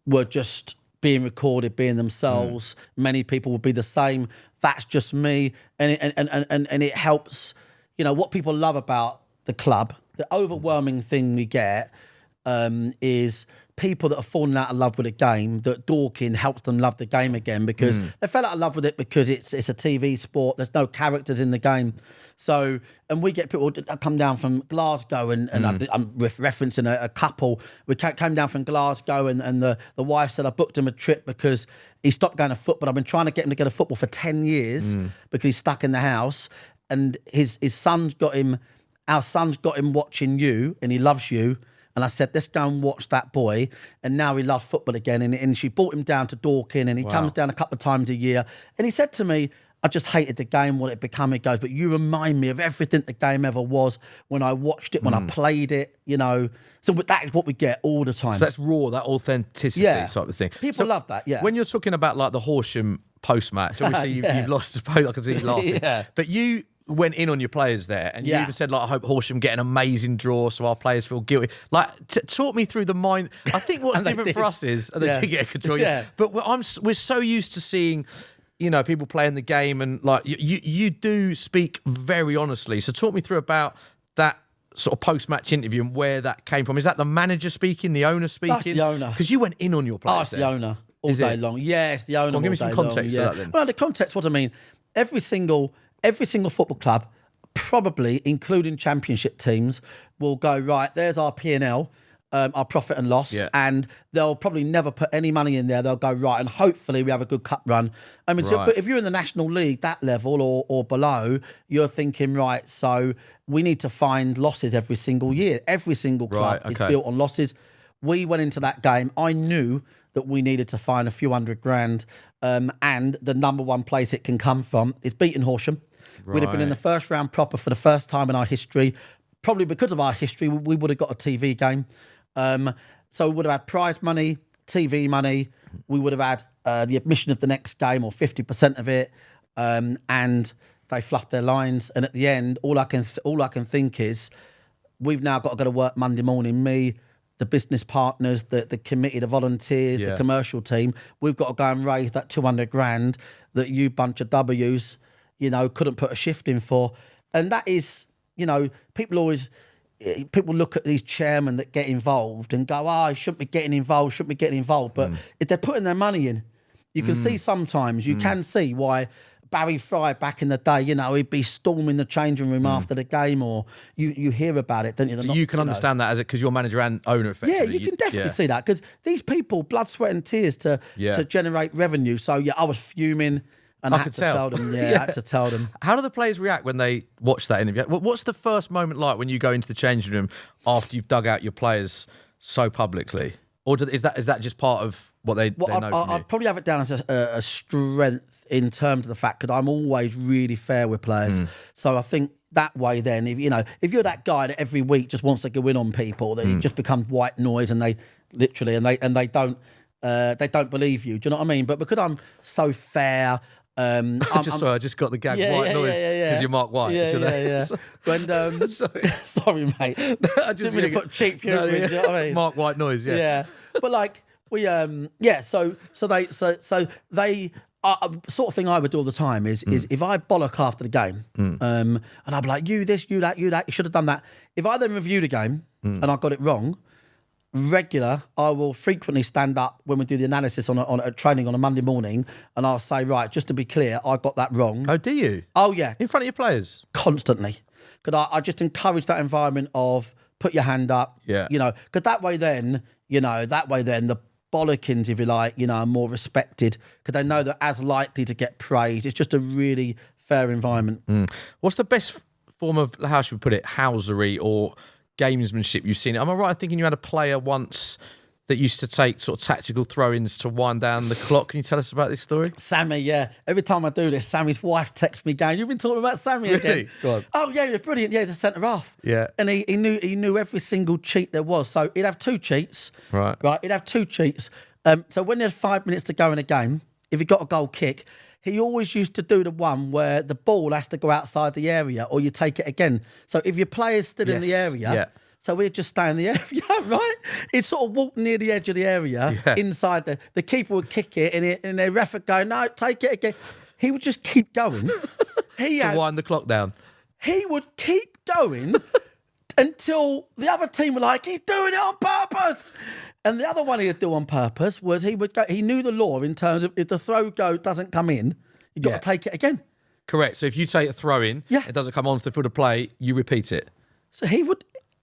were just being recorded, being themselves, many people would be the same. That's just me, and it helps. What people love about the club, the overwhelming thing we get is people that have fallen out of love with the game, that Dorking helps them love the game again, because they fell out of love with it because it's a TV sport. There's no characters in the game. So, and we get people that come down from Glasgow, and I'm referencing a couple. We came down from Glasgow, and the wife said, "I booked him a trip because he stopped going to football. I've been trying to get him to go to football for 10 years because he's stuck in the house. And his son's got him, our son's got him watching you, and he loves you. and I said, let's go and watch that boy. And now he loves football again. And she brought him down to Dorking, and he comes down a couple of times a year. And he said to me, I just hated the game, what it became. He goes, but you remind me of everything the game ever was when I watched it, when I played it, you know. So that is what we get all the time. So that's raw, that authenticity type of thing. People love that, yeah. When you're talking about like the Horsham post-match, obviously you've lost, I can see you laughing. But you went in on your players there, and you even said, like, I hope Horsham get an amazing draw so our players feel guilty. Like, talk me through the mind. I think what's different for us is, and they did get a control, but we're so used to seeing, you know, people playing the game, and like you do speak very honestly. So talk me through about that sort of post-match interview and where that came from. Is that the manager speaking, the owner speaking? That's the owner. Because you went in on your players. Oh, it's the owner all day long. Yeah, it's the owner. Well, give me some context to that then. Well, the context, what I mean, every single football club, probably including championship teams, will go, right, there's our P&L, our profit and loss, and they'll probably never put any money in there. They'll go, right, and hopefully we have a good cup run. I mean, so, but if you're in the National League, that level or below, you're thinking, right, so we need to find losses every single year. Every single club is built on losses. We went into that game, I knew that we needed to find a few $100,000, and the number one place it can come from is beating Horsham. We'd have been in the first round proper for the first time in our history. Probably because of our history, we would have got a TV game. So we would have had prize money, TV money. We would have had the admission of the next game, or 50% of it. And they fluffed their lines. And at the end, all I can think is, we've now got to go to work Monday morning. Me, the business partners, the committee, the volunteers, the commercial team. We've got to go and raise that $200,000 that you bunch of W's, you know, couldn't put a shift in for. And that is, you know, people look at these chairmen that get involved and go, I shouldn't be getting involved. But if they're putting their money in, you can see sometimes, you can see why Barry Fry back in the day, you know, he'd be storming the changing room after the game, or you hear about it, don't you? So you can understand that as because you're manager and owner, effectively. Yeah, you can definitely see that, because these people, blood, sweat and tears to generate revenue. So, I was fuming. And I had to tell them. I had to tell them. How do the players react when they watch that interview? What's the first moment like when you go into the changing room after you've dug out your players so publicly? Or is that just part of what they know from you? I'd probably have it down as a strength in terms of the fact that I'm always really fair with players. So I think that way then, if you're that guy that every week just wants to go in on people, then it just becomes white noise, and they literally, they don't believe you. Do you know what I mean? But because I'm so fair... I just got the gag white noise because you're Marc White. When, sorry, mate. I just really put cheap humour in. Do you know what I mean? Marc White noise, yeah. But like we, So they sort of thing I would do all the time is if I bollock after the game, and I'd be like, you this, you that, you should have done that. If I then review the game and I got it wrong, I will frequently stand up when we do the analysis on a training on a Monday morning, and I'll say, right, just to be clear, I got that wrong. Oh, do you? Oh, yeah. In front of your players? Constantly. Because I just encourage that environment of put your hand up. Yeah. You know, because that way then the bollockins, if you like, are more respected, because they know they're as likely to get praised. It's just a really fair environment. What's the best form of, how should we put it, housery or gamesmanship you've seen? Am I right in thinking you had a player once that used to take sort of tactical throw-ins to wind down the clock? Can you tell us about this story? Sammy, yeah. Every time I do this, Sammy's wife texts me going, "You've been talking about Sammy again." Really? Go on. Oh, yeah, he was brilliant. Yeah, he's a centre-half. Yeah. And he knew every single cheat there was. So he'd have two cheats. Right. He'd have two cheats. So when there had 5 minutes to go in a game, if he got a goal kick, he always used to do the one where the ball has to go outside the area or you take it again. So if your player's still in the area... So we'd just stay in the area, right? He'd sort of walk near the edge of the area, inside the keeper would kick it, and the ref would go, "No, take it again." He would just keep going. Wind the clock down. He would keep going until the other team were like, "He's doing it on purpose." And the other one he'd do on purpose was he would go. He knew the law in terms of if the throw go doesn't come in, you got to take it again. Correct. So if you take a throw in, it doesn't come onto the field of play, you repeat it. So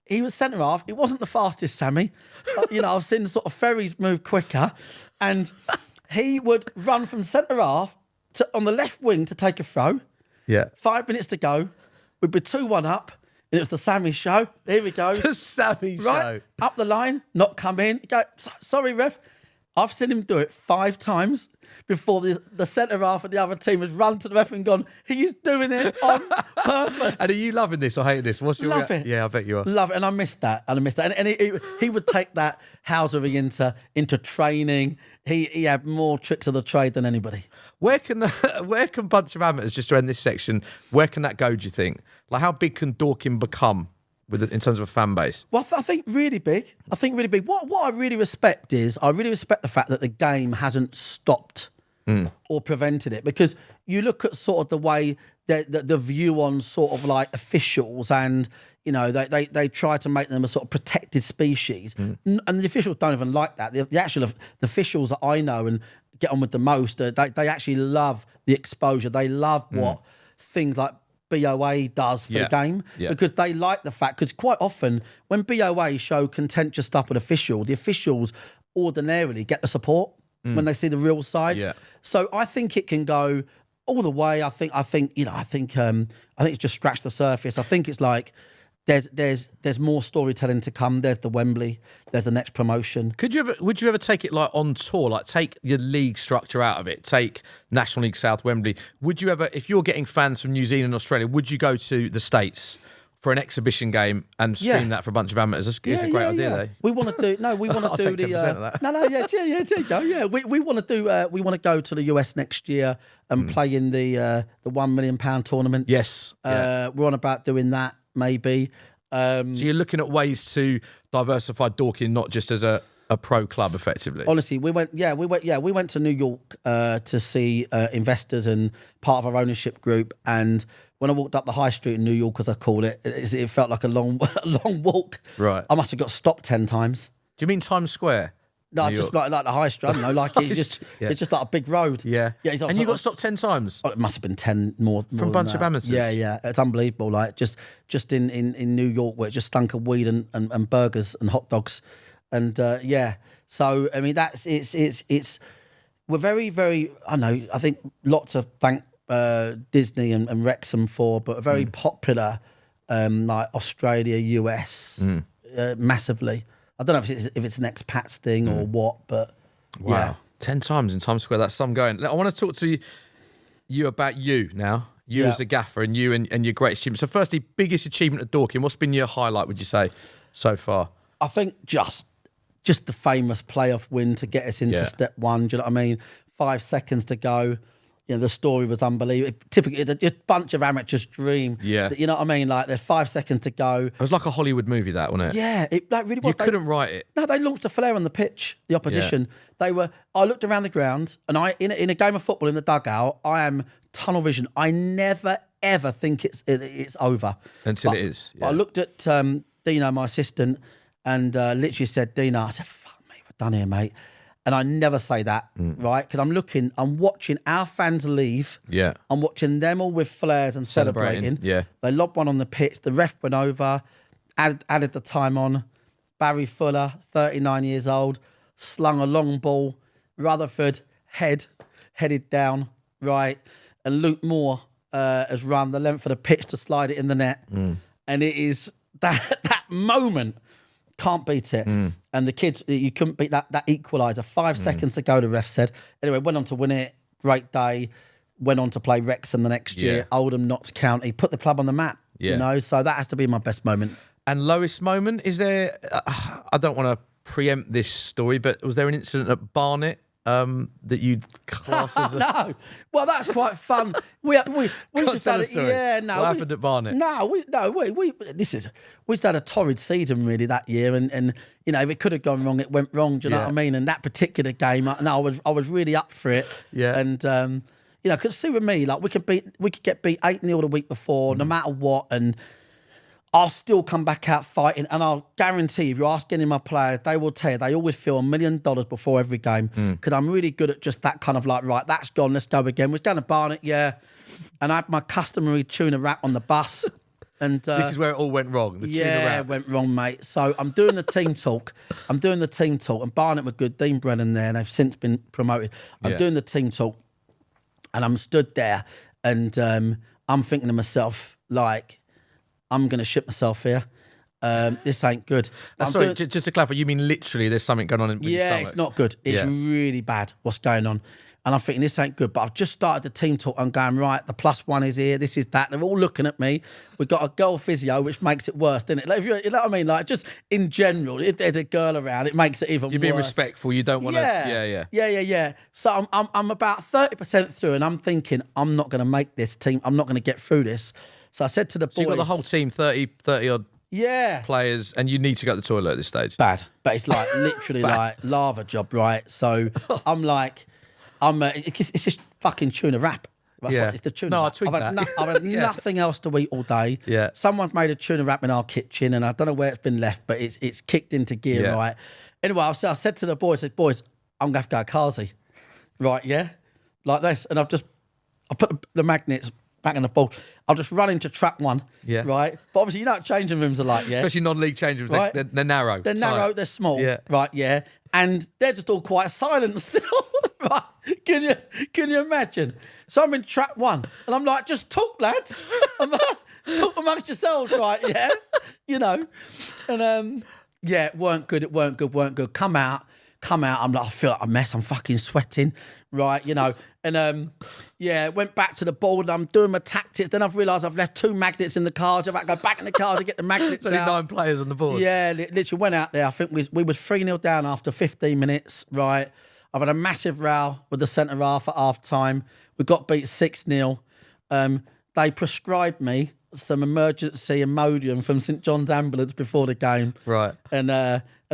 he was centre half. It wasn't the fastest, Sammy. But, I've seen sort of ferries move quicker. And he would run from centre half on the left wing to take a throw. Yeah. 5 minutes to go. We'd be 2-1 up. And it was the Sammy show. Here he goes. The Sammy Right? show. Up the line, not come in. He go, sorry, ref. I've seen him do it 5 times before the centre half of the other team has run to the ref and gone, he's doing it on purpose. And are you loving this or hating this? What's your Love it. Yeah, I bet you are. Love it. And I missed that. And he would take that housery into training. He had more tricks of the trade than anybody. Where can bunch of amateurs, just to end this section, where can that go, do you think? Like, how big can Dorking become in terms of a fan base? Well, I think really big. What I really respect is, I really respect the fact that the game hasn't stopped or prevented it. Because you look at sort of the way the view on sort of like officials, and you know they try to make them a sort of protected species, and the officials don't even like that. The officials that I know and get on with the most, they actually love the exposure. They love what things like BOA does for the game, because they like the fact, because quite often when BOA show contentious stuff with the officials ordinarily get the support when they see the real side. Yeah. So I think it can go all the way. I think it's just scratched the surface. I think it's like there's more storytelling to come. There's the Wembley. There's the next promotion. Would you ever take it like on tour? Like take your league structure out of it. Take National League South Wembley. Would you ever, if you're getting fans from New Zealand and Australia, would you go to the States for an exhibition game and stream that for a bunch of amateurs? It's a great idea, though. We want to do. No, we want to do take 10% of that. No, there you go. Yeah, we want to do. We want to go to the US next year and play in the £1 million tournament. Yes. We're on about doing that. Maybe. So you're looking at ways to diversify Dorking, not just as a pro club, effectively. Honestly, we went to New York to see investors and part of our ownership group. And when I walked up the high street in New York, as I call it, it felt like a long walk. Right. I must have got stopped 10 times. Do you mean Times Square? No, just like the high street. I don't know, like it's just like a big road. Yeah. Yeah. And you got stopped 10 times? Oh, it must have been 10 more From a bunch of amateurs? Yeah. It's unbelievable. Like just in New York, where it just stunk of weed and burgers and hot dogs. And so I mean it's we're very, very, I think lots to thank Disney and Wrexham for, but a very popular like Australia, US massively. I don't know if it's an expats thing or what, but wow. Yeah. 10 times in Times Square, that's some going. I want to talk to you about you now. You as a gaffer and you and your greatest achievement. So firstly, biggest achievement at Dorking. What's been your highlight, would you say, so far? I think just the famous playoff win to get us into step one. Do you know what I mean? 5 seconds to go. You know, the story was unbelievable. Typically, it's a bunch of amateurs' dream. Yeah. You know what I mean? Like, there's 5 seconds to go. It was like a Hollywood movie, that, wasn't it? Yeah. It like really was. You couldn't write it. No, they launched a flare on the pitch, the opposition. Yeah. I looked around the ground, and in a game of football in the dugout, I am tunnel vision. I never, ever think it's over. Until it is. Yeah. But I looked at Dino, my assistant, and literally said, Dino, I said, fuck me, we're done here, mate. And I never say that, right? Because I'm watching our fans leave. Yeah. I'm watching them all with flares and celebrating. Yeah. They lobbed one on the pitch. The ref went over, added the time on. Barry Fuller, 39 years old, slung a long ball. Rutherford, headed down, right? And Luke Moore has run the length of the pitch to slide it in the net. And it is that moment. Can't beat it. And the kids, you couldn't beat that equaliser. 5 seconds to go, the ref said. Anyway, went on to win it. Great day. Went on to play Wrexham the next year. Oldham, Notts County. Put the club on the map. Yeah. You know, so that has to be my best moment. And lowest moment? Is there, I don't want to preempt this story, but was there an incident at Barnet that you'd class as a... No. Well, that's quite fun. We just had story. What happened at Barnet? We just had a torrid season really that year, and you know, if it could have gone wrong, it went wrong. Do you know what I mean? And that particular game, I was really up for it. Yeah. And you know, because see with me, like we could get beat 8-0 the week before, no matter what, and I'll still come back out fighting, and I'll guarantee if you ask any of my players, they will tell you they always feel $1 million before every game, because I'm really good at just that kind of like, right, that's gone, let's go again. We're going to Barnet, and I had my customary tuna wrap on the bus. And this is where it all went wrong, the tuna wrap. It went wrong, mate. So I'm doing the team talk. and Barnet were good. Dean Brennan there, and they've since been promoted. I'm doing the team talk, and I'm stood there, and I'm thinking to myself, like, I'm going to shit myself here. This ain't good. Sorry, just to clarify, you mean literally there's something going on with your stomach? Yeah, it's not good. It's really bad what's going on. And I'm thinking, this ain't good. But I've just started the team talk. I'm going, right, the +1 is here. This is that. They're all looking at me. We've got a girl physio, which makes it worse, doesn't it? Like, you know what I mean? Like, just in general, if there's a girl around, it makes it even worse. You're being respectful. You don't want to... Yeah. So I'm about 30% through, and I'm thinking, I'm not going to make this team. I'm not going to get through this. So I said to the boys... So you've got the whole team, 30-odd... players, and you need to go to the toilet at this stage. Bad, but it's like literally like lava job, right? So I'm like, it's just fucking tuna wrap. It's the tuna. No, wrap. I tweaked that. I've had nothing else to eat all day. Yeah. Someone's made a tuna wrap in our kitchen, and I don't know where it's been left, but it's kicked into gear, right? Anyway, I said to the boys, boys, I'm gonna have to go Kazi, right? Yeah, like this, and I put the magnets back in the ball. I'll just run into track 1, right? But obviously, you know what changing rooms are like, Especially non-league changing rooms, right? They're narrow. They're narrow, they're small, right, and they're just all quite silent still, right? Can you imagine? So I'm in track 1, and I'm like, just talk, lads. I'm like, talk amongst yourselves, right, you know? And, it weren't good. Come out. I'm like, I feel like a mess. I'm fucking sweating, right? You know, and went back to the board. I'm doing my tactics. Then I've realised I've left 2 magnets in the cards. I've got to go back in the car to get the magnets Only out. 9 players on the board. Yeah, literally went out there. I think we was 3-0 down after 15 minutes, right? I've had a massive row with the centre half at half time. We got beat 6-0. They prescribed me some emergency Imodium from St John's Ambulance before the game. Right. And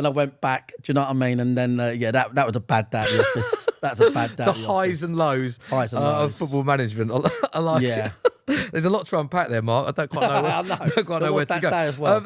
I went back, do you know what I mean? And then, that was a bad day at the office. That's a bad day The highs and lows of football management. I like it. There's a lot to unpack there, Mark. I don't quite know, don't quite know where to go. Day as well.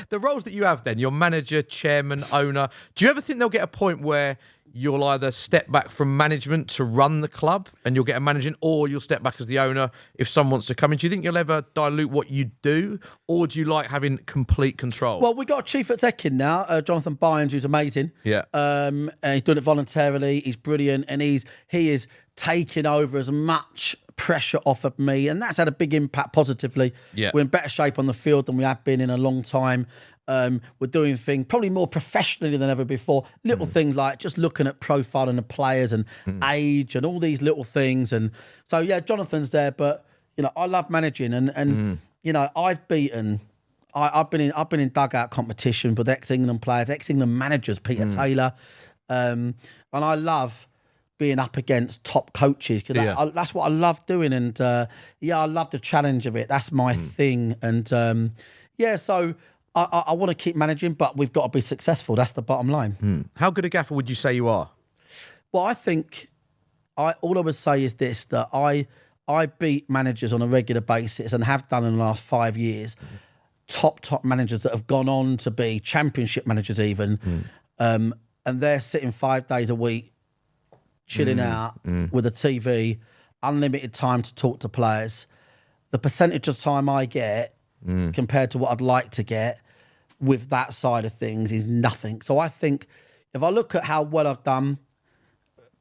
The roles that you have then, you're manager, chairman, owner. Do you ever think there'll get a point where you'll either step back from management to run the club and you'll get a managing, or you'll step back as the owner if someone wants to come in? Do you think you'll ever dilute what you do, or do you like having complete control? Well, we got a chief exec in now, Jonathan Bynes, who's amazing. Yeah. And he's doing it voluntarily. He's brilliant, and he is taking over as much pressure off of me, and that's had a big impact positively. Yeah. We're in better shape on the field than we have been in a long time. We're doing things probably more professionally than ever before. Little things like just looking at profiling the players and age and all these little things. And so, Jonathan's there, but you know, I love managing, and you know, I've been in dugout competition with ex-England players, ex-England managers, Peter Taylor, and I love being up against top coaches because that's what I love doing. And I love the challenge of it. That's my thing. And so I want to keep managing, but we've got to be successful. That's the bottom line. How good a gaffer would you say you are? Well, I think all I would say is this, that I beat managers on a regular basis and have done in the last 5 years. Top managers that have gone on to be championship managers even. And they're sitting 5 days a week, chilling out with a TV, unlimited time to talk to players. The percentage of time I get compared to what I'd like to get with that side of things is nothing. So I think if I look at how well I've done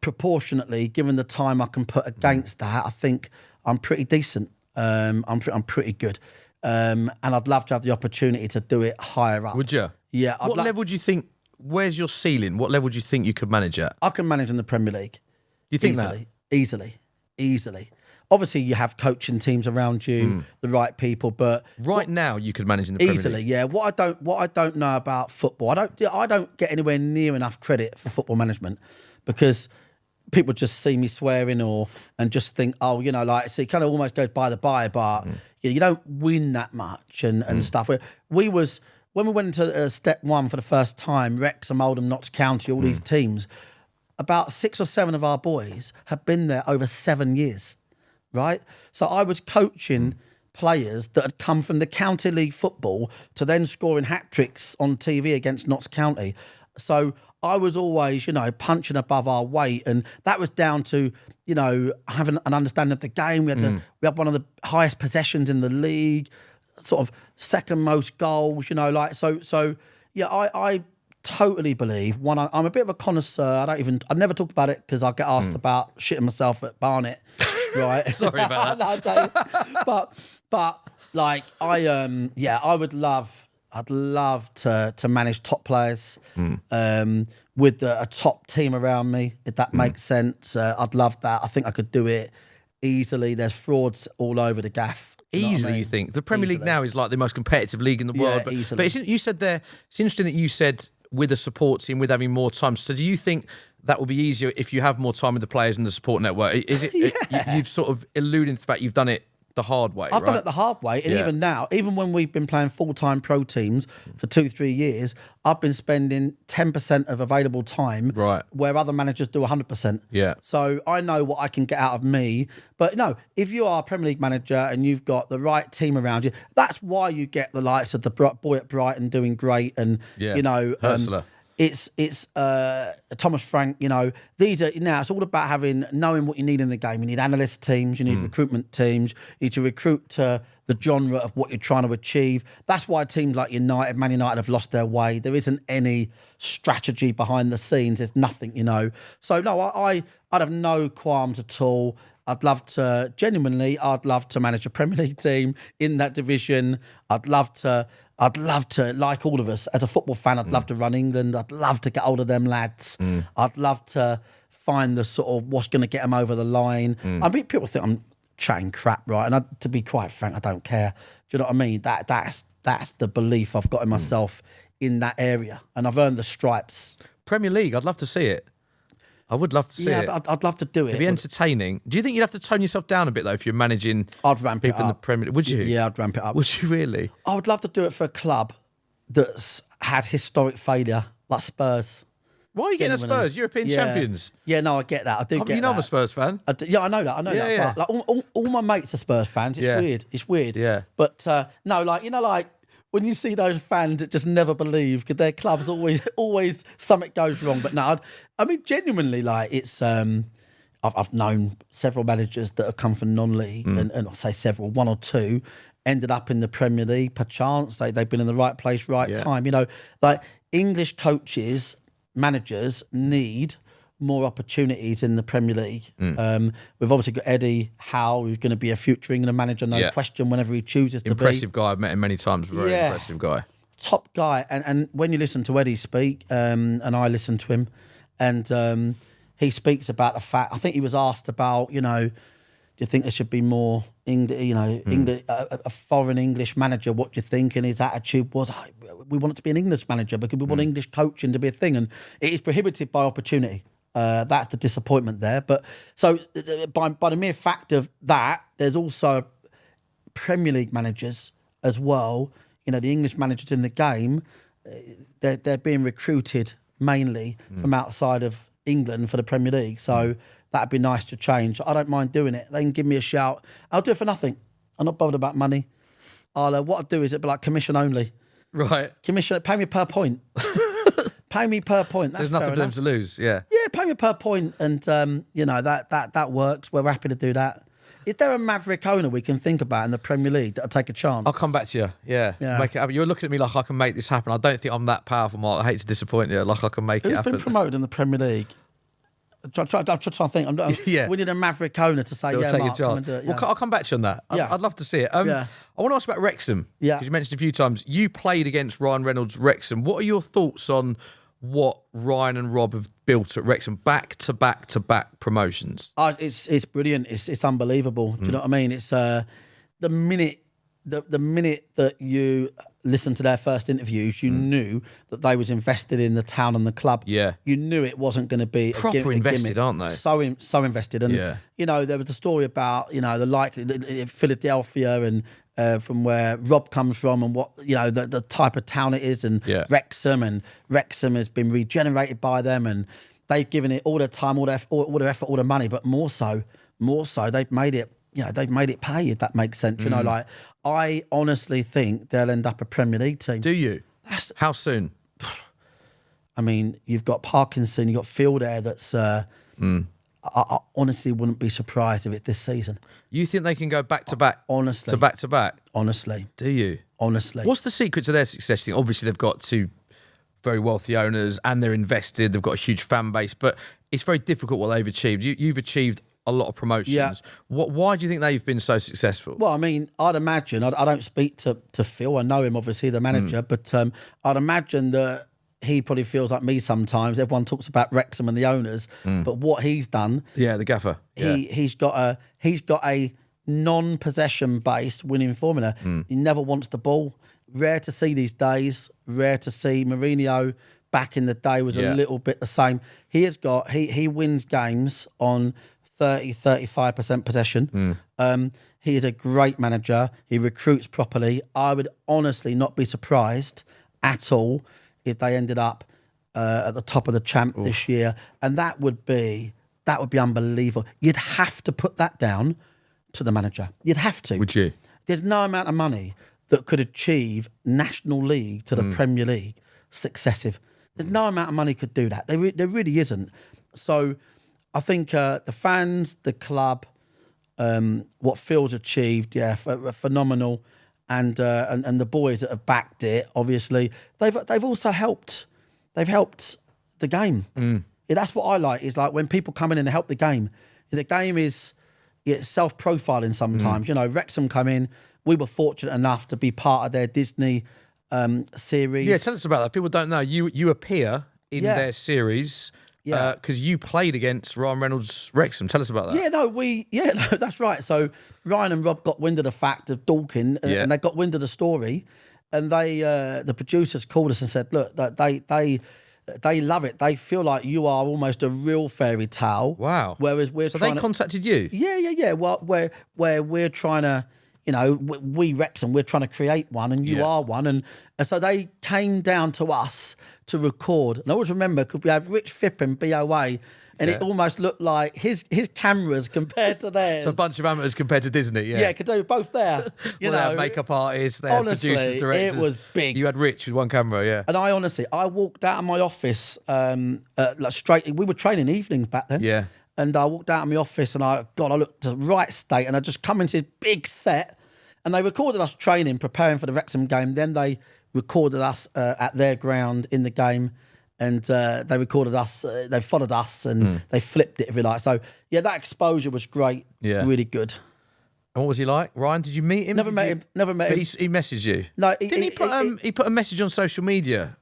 proportionately, given the time I can put against that, I think I'm pretty decent. I'm pretty good. And I'd love to have the opportunity to do it higher up. Would you? Yeah. What level do you think, where's your ceiling? What level do you think you could manage at? I can manage in the Premier League. You think Easily. Obviously, you have coaching teams around you, the right people, but now you could manage in the Premier League. Easily, yeah. What I don't know about football, I don't get anywhere near enough credit for football management because people just see me swearing and just think, so it kind of almost goes by the by, but you don't win that much and stuff. When we went into step 1 for the first time, Wrexham, Oldham, Notts County, all these teams, about 6 or 7 of our boys have been there over 7 years. Right? So I was coaching players that had come from the county league football to then scoring hat-tricks on TV against Notts County. So I was always, punching above our weight. And that was down to, having an understanding of the game. We had one of the highest possessions in the league, sort of second most goals, I totally believe I'm a bit of a connoisseur. I never talk about it because I get asked about shitting myself at Barnet. Right. Sorry about that. But like I would love. I'd love to manage top players with a top team around me, if that makes sense. I'd love that. I think I could do it easily. There's frauds all over the gaff. Easily, you think? The Premier League now is like the most competitive league in the world. But easily. You said there, it's interesting that you said with a support team, with having more time. So do you think that will be easier if you have more time with the players and the support network? Is it? You've sort of alluded to the fact you've done it the hard way. I've done it the hard way, and even now, even when we've been playing full-time pro teams for 2-3 years, I've been spending 10% of available time, where other managers do 100%. Yeah. So I know what I can get out of me. But no, if you are a Premier League manager and you've got the right team around you, that's why you get the likes of the boy at Brighton doing great, and you know, Ursula. It's Thomas Frank, you know, these are now it's all about knowing what you need in the game. You need analyst teams, you need recruitment teams, you need to recruit to the genre of what you're trying to achieve. That's why teams like Man United have lost their way. There isn't any strategy behind the scenes. There's nothing, you know. So no, I'd have no qualms at all. I'd love to manage a Premier League team in that division. I'd love to, like all of us, as a football fan, I'd love to run England. I'd love to get hold of them lads. I'd love to find the sort of what's going to get them over the line. I mean, people think I'm chatting crap, right? And to be quite frank, I don't care. Do you know what I mean? That's the belief I've got in myself in that area. And I've earned the stripes. Premier League, I'd love to see it. I would love to see it. Yeah, I'd love to do it. It'd be entertaining. Do you think you'd have to tone yourself down a bit, though, if you're managing I'd ramp people it up. in the Premier League? Would you? Yeah, I'd ramp it up. Would you really? I would love to do it for a club that's had historic failure, like Spurs. Why are you getting a Spurs? European champions. Yeah, no, I get that. I do get that. You know I'm a Spurs fan. I know that. Yeah. But like, all my mates are Spurs fans. It's weird. It's weird. Yeah. But no, like, you know, like when you see those fans that just never believe, because their club's always something goes wrong. But no, I mean, genuinely, like it's. I've known several managers that have come from non-league, and I say several, one or two, ended up in the Premier League. Perchance they've been in the right place, right time. You know, like English coaches, managers need more opportunities in the Premier League. We've obviously got Eddie Howe, who's going to be a future England manager, no question, whenever he chooses to be. Impressive guy. I've met him many times. Very impressive guy. Top guy. And when you listen to Eddie speak, and I listen to him, and he speaks about the fact, I think he was asked about, you know, do you think there should be more, a foreign English manager? What do you think? And his attitude was, we want it to be an English manager because we want English coaching to be a thing. And it is prohibited by opportunity. That's the disappointment there. But so by the mere fact of that, there's also Premier League managers as well. You know, the English managers in the game, they're being recruited mainly from outside of England for the Premier League. So that'd be nice to change. I don't mind doing it. They can give me a shout. I'll do it for nothing. I'm not bothered about money. What I'll do is it'd be like commission only. Right. Commission, pay me per point. Pay me per point. That's There's nothing for them to lose. Yeah. Yeah, pay me per point, and you know that works. We're happy to do that. Is there a maverick owner we can think about in the Premier League that'll take a chance? I'll come back to you. Yeah. Make it happen. You're looking at me like I can make this happen. I don't think I'm that powerful, Mark. I hate to disappoint you. Like I can make it happen. Who's been promoted in the Premier League? I'm trying to think. We need a maverick owner to say, take Mark, a chance. Well, I'll come back to you on that. I'd love to see it. I want to ask about Wrexham. Yeah. Because you mentioned a few times. You played against Ryan Reynolds' Wrexham. What are your thoughts on what Ryan and Rob have built at Wrexham, back-to-back promotions? It's brilliant. It's unbelievable. Do you know what I mean? It's the minute that you listen to their first interviews, you knew that they was invested in the town and the club. Yeah, you knew it wasn't going to be proper invested, aren't they? So invested, and you know there was a story about the Philadelphia and. From where Rob comes from and what the type of town it is, and Wrexham has been regenerated by them, and they've given it all their time, all their effort, all their money, but more so they've made it. They've made it pay, if that makes sense. You know, like I honestly think they'll end up a Premier League team. Do you? How soon? I mean, you've got Parkinson, you've got Field Air. That's. I honestly wouldn't be surprised if it's this season. You think they can go back to back? Honestly. To back to back? Honestly. Do you? Honestly. What's the secret to their success? Obviously, they've got two very wealthy owners and they're invested. They've got a huge fan base, but it's very difficult what they've achieved. You've achieved a lot of promotions. Yeah. Why do you think they've been so successful? Well, I mean, I'd imagine, I don't speak to Phil, I know him, obviously, the manager, but I'd imagine that he probably feels like me sometimes. Everyone talks about Wrexham and the owners, but what he's done... Yeah, the gaffer. He's got a non-possession based winning formula. He never wants the ball. Rare to see these days. Rare to see. Mourinho back in the day was a little bit the same. He wins games on 35% possession. He is a great manager. He recruits properly. I would honestly not be surprised at all if they ended up at the top of the champ this year, and that would be unbelievable. You'd have to put that down to the manager. You'd have to. Would you? There's no amount of money that could achieve National League to the Premier League successive. There's no amount of money could do that. There really isn't. So I think the fans, the club, what Phil's achieved, phenomenal. And the boys that have backed it, obviously, they've also helped. They've helped the game. Yeah, that's what I like. Is like when people come in and help the game. The game is self-profiling sometimes. You know, Wrexham come in. We were fortunate enough to be part of their Disney series. Yeah, tell us about that. People don't know. You appear in their series because you played against Ryan Reynolds' Wrexham. Tell us about that. Yeah, no, that's right. So Ryan and Rob got wind of the fact of Dorking, and they got wind of the story, and they the producers called us and said, look, that they love it. They feel like you are almost a real fairy tale. Wow. Whereas we're they contacted you. Yeah. Well, where we're trying to, you know, we Wrexham, we're trying to create one, and you are one, and so they came down to us to record. And I always remember because we had Rich Phipp and BOA, and it almost looked like his cameras compared to theirs. It's a bunch of amateurs compared to Disney. Yeah, because they were both there. They had makeup artists, they had producers, directors. It was big. You had Rich with one camera, yeah. And I walked out of my office straight. We were training evenings back then. Yeah. And I walked out of my office and I looked at the right state, and I just come into this big set, and they recorded us training, preparing for the Wrexham game. Then they recorded us at their ground in the game, and they recorded us. They followed us, and they flipped it, if you like. So yeah, that exposure was great. Yeah, really good. And what was he like, Ryan? Did you meet him? Never met him. But he messaged you. No, he put a message on social media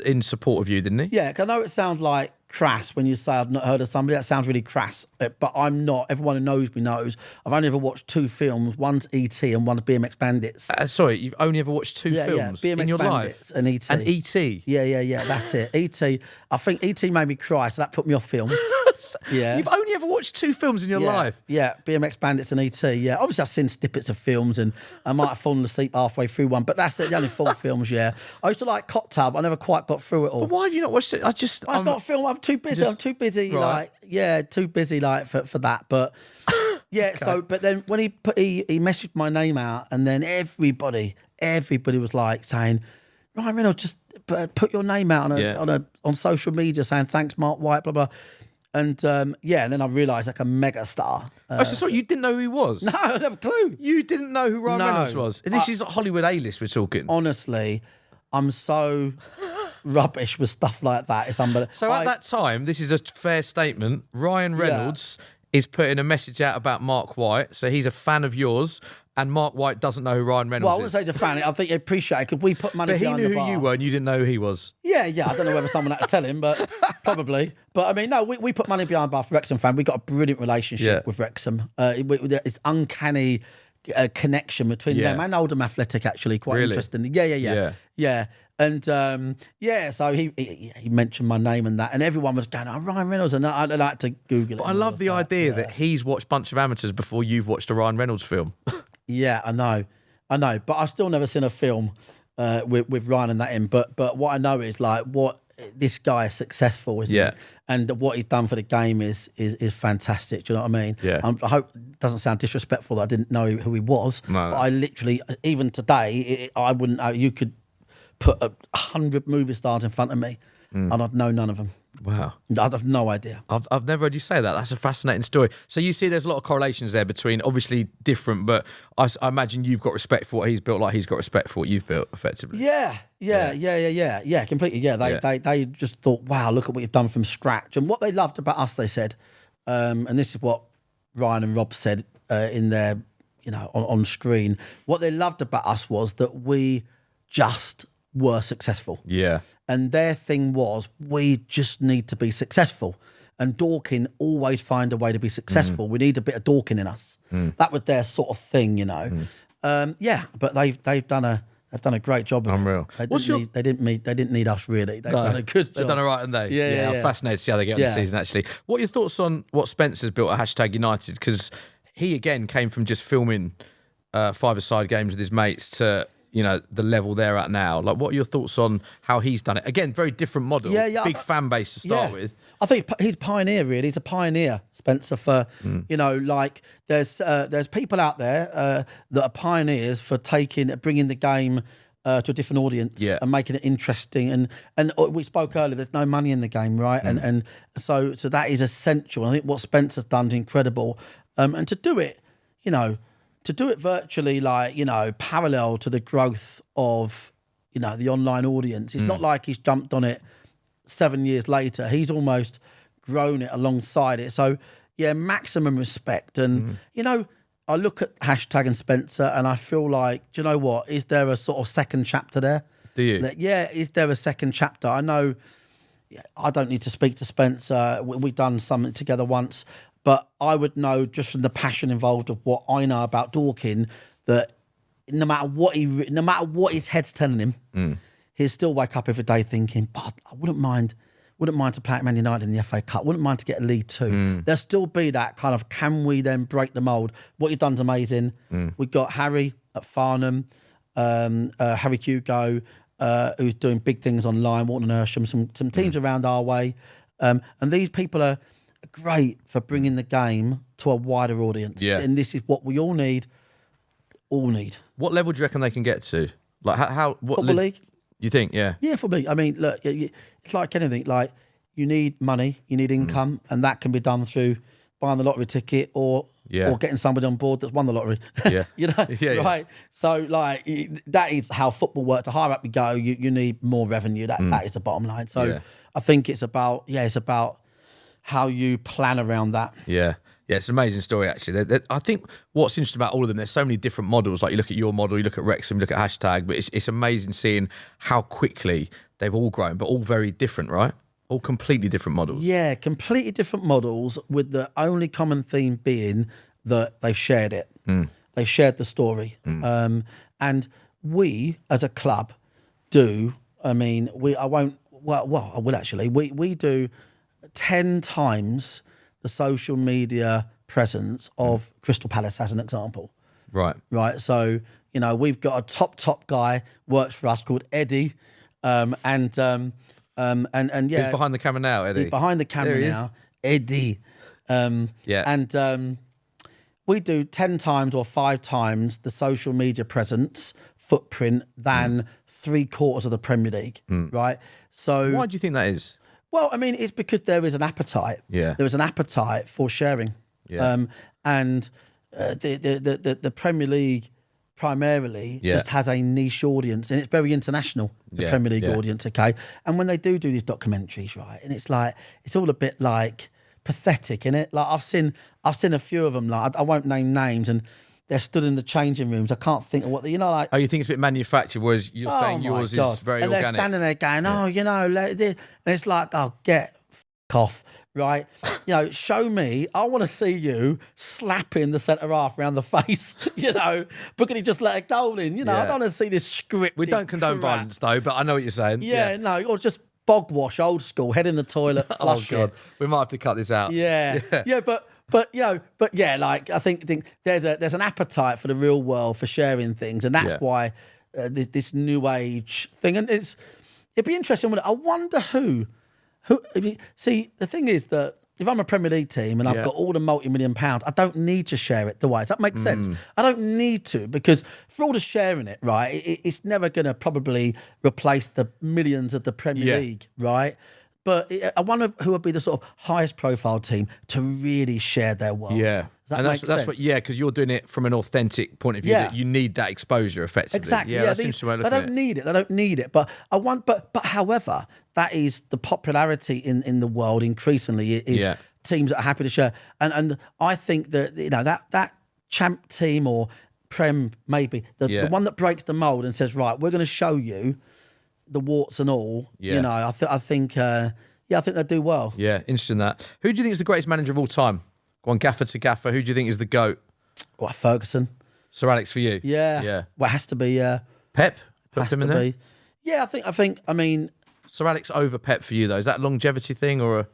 in support of you, didn't he? Yeah, 'cause I know it sounds like crass when you say I've not heard of somebody. That sounds really crass, but I'm not. Everyone who knows me knows I've only ever watched 2 films. One's E.T. and one's BMX Bandits. Sorry, you've only ever watched 2 films BMX in your Bandits life? And E.T. And E.T.? Yeah, that's it. E.T. I think E.T. made me cry, so that put me off films. Yeah. You've only ever watched 2 films in your life? Yeah, BMX Bandits and E.T. Yeah, obviously I've seen snippets of films, and I might have fallen asleep halfway through one, but that's it, the only full films, I used to like Cop Tub, I never quite got through it all. But why have you not watched it? It's not a film, I'm too busy, right. too busy for that, but... Yeah, okay. So, but then when he messaged my name out, and then everybody was like saying, Ryan Reynolds, just put your name out on social media saying thanks, Marc White, blah blah, and and then I realised like a mega star. So you didn't know who he was? No, I didn't have a clue. You didn't know who Ryan Reynolds was? And this is Hollywood A-list we're talking. Honestly, I'm so rubbish with stuff like that. It's unbelievable. So at that time, this is a fair statement. Ryan Reynolds is putting a message out about Marc White, so he's a fan of yours, and Marc White doesn't know who Ryan Reynolds is. Well, I wouldn't say the fan. I think he appreciate it because we put money behind the bar. But he knew who you were, and you didn't know who he was. Yeah. I don't know whether someone had to tell him, but probably. But I mean, no, we put money behind the bar for Wrexham fan. We got a brilliant relationship with Wrexham. It's uncanny connection between them and Oldham Athletic, actually, quite interesting. Yeah. And so he mentioned my name and that, and everyone was going, Ryan Reynolds, and I like to Google it. But I love the idea that he's watched Bunch of Amateurs before you've watched a Ryan Reynolds film. Yeah, I know, but I've still never seen a film with Ryan and that in. But what I know is like what this guy is successful, isn't he? And what he's done for the game is fantastic. Do you know what I mean? Yeah. I hope it doesn't sound disrespectful that I didn't know who he was. No. But I literally, even today, I wouldn't know. You could put 100 movie stars in front of me, and I'd know none of them. Wow. I'd have no idea. I've never heard you say that. That's a fascinating story. So you see there's a lot of correlations there between, obviously different, but I imagine you've got respect for what he's built, like he's got respect for what you've built, effectively. Yeah, completely. Yeah, they just thought, wow, look at what you've done from scratch. And what they loved about us, they said, and this is what Ryan and Rob said in their, on screen. What they loved about us was that we just were successful. Yeah. And their thing was, we just need to be successful. And Dorking always find a way to be successful. We need a bit of Dorking in us. That was their sort of thing, but they've done a great job. Unreal. They didn't need us really. They've done a good job. They've done it right, haven't they? Yeah. I'm fascinated to see how they get on this season. Actually, what are your thoughts on what Spencer's built at #United? Because he again came from just filming five-a-side games with his mates to the level they're at now. Like, what are your thoughts on how he's done it? Again, very different model. Big fan base to start with. I think he's a pioneer, really. He's a pioneer, Spencer, for, there's people out there that are pioneers for bringing the game to a different audience and making it interesting. And we spoke earlier, there's no money in the game, right? And so that is essential. And I think what Spencer's done is incredible. And to do it, virtually parallel to the growth of, the online audience. It's not like he's jumped on it 7 years later. He's almost grown it alongside it. So, maximum respect. And, I look at # and Spencer and I feel like, do you know what? Is there a sort of second chapter there? Do you? Is there a second chapter? I know I don't need to speak to Spencer. We've done something together once. But I would know just from the passion involved of what I know about Dorking that no matter what his head's telling him, he'll still wake up every day thinking, "But I wouldn't mind to play at Man United in the FA Cup. Wouldn't mind to get a League Two." There'll still be that kind of, can we then break the mould? What you've done's amazing. We've got Harry at Farnham, Harry Hugo, who's doing big things online. Walton and Hersham, some teams around our way, and these people are great for bringing the game to a wider audience. And this is what we all need. What level do you reckon they can get to? Like what Football League? You think? Yeah, Football League. I mean, look, it's like anything. Like, you need money, you need income, and that can be done through buying the lottery ticket or getting somebody on board that's won the lottery. Right? So, that is how football works. The higher up you go, you need more revenue. That is the bottom line. So, I think it's about how you plan around that. Yeah, it's an amazing story, actually. I think what's interesting about all of them, there's so many different models. Like, you look at your model, you look at Wrexham, you look at #, but it's amazing seeing how quickly they've all grown, but all very different, right? All completely different models. Yeah, completely different models, with the only common theme being that they've shared it. They've shared the story. And we, as a club, do, I will actually, we do 10 times the social media presence of Crystal Palace, as an example. Right. So, we've got a top guy, works for us, called Eddie. And He's behind the camera now, Eddie. He's behind the camera now, Eddie. And we do 10 times or 5 times the social media presence footprint than 3/4 of the Premier League, right? So why do you think that is? Well, I mean, it's because there is an appetite. Yeah. There is an appetite for sharing. Yeah. And the Premier League primarily just has a niche audience, and it's very international, the Premier League audience, okay? And when they do these documentaries, right, and it's all a bit pathetic, innit? Like, I've seen a few of them, like, I won't name names, and they're stood in the changing rooms. I can't think of what you you think it's a bit manufactured, whereas you're saying yours is very and organic. They're standing there going, and it's like, oh, get off, right? Show me. I want to see you slapping the centre half around the face, but can you just let a goal in? I don't want to see this script. We don't condone violence, though, but I know what you're saying. Or just bog wash, old school, head in the toilet, flush oh God, it. We might have to cut this out. I think there's an appetite for the real world, for sharing things, and that's why this new age thing, and it'd be interesting. I wonder who. See, the thing is that if I'm a Premier League team and I've got all the multi-million pounds, I don't need to share it. Does that make sense? I don't need to, because for all the sharing it, right, it's never going to probably replace the millions of the Premier League, right? But I wonder who would be the sort of highest profile team to really share their world. Yeah. Does that make sense? Because you're doing it from an authentic point of view. That you need that exposure, effectively. Exactly. Yeah, that's interesting way of looking at it. They don't need it. But however, that is the popularity in the world increasingly is teams that are happy to share. And I think that, that champ team or Prem, maybe, the one that breaks the mould and says, right, we're going to show you the warts and all, I think they do well. Yeah, interesting that. Who do you think is the greatest manager of all time? Go on, gaffer to gaffer. Who do you think is the GOAT? What, Ferguson? Sir Alex for you? Yeah. Well, it has to be, Pep? Put has him to in there? be. Yeah, I mean... Sir Alex over Pep for you, though. Is that a longevity thing or a...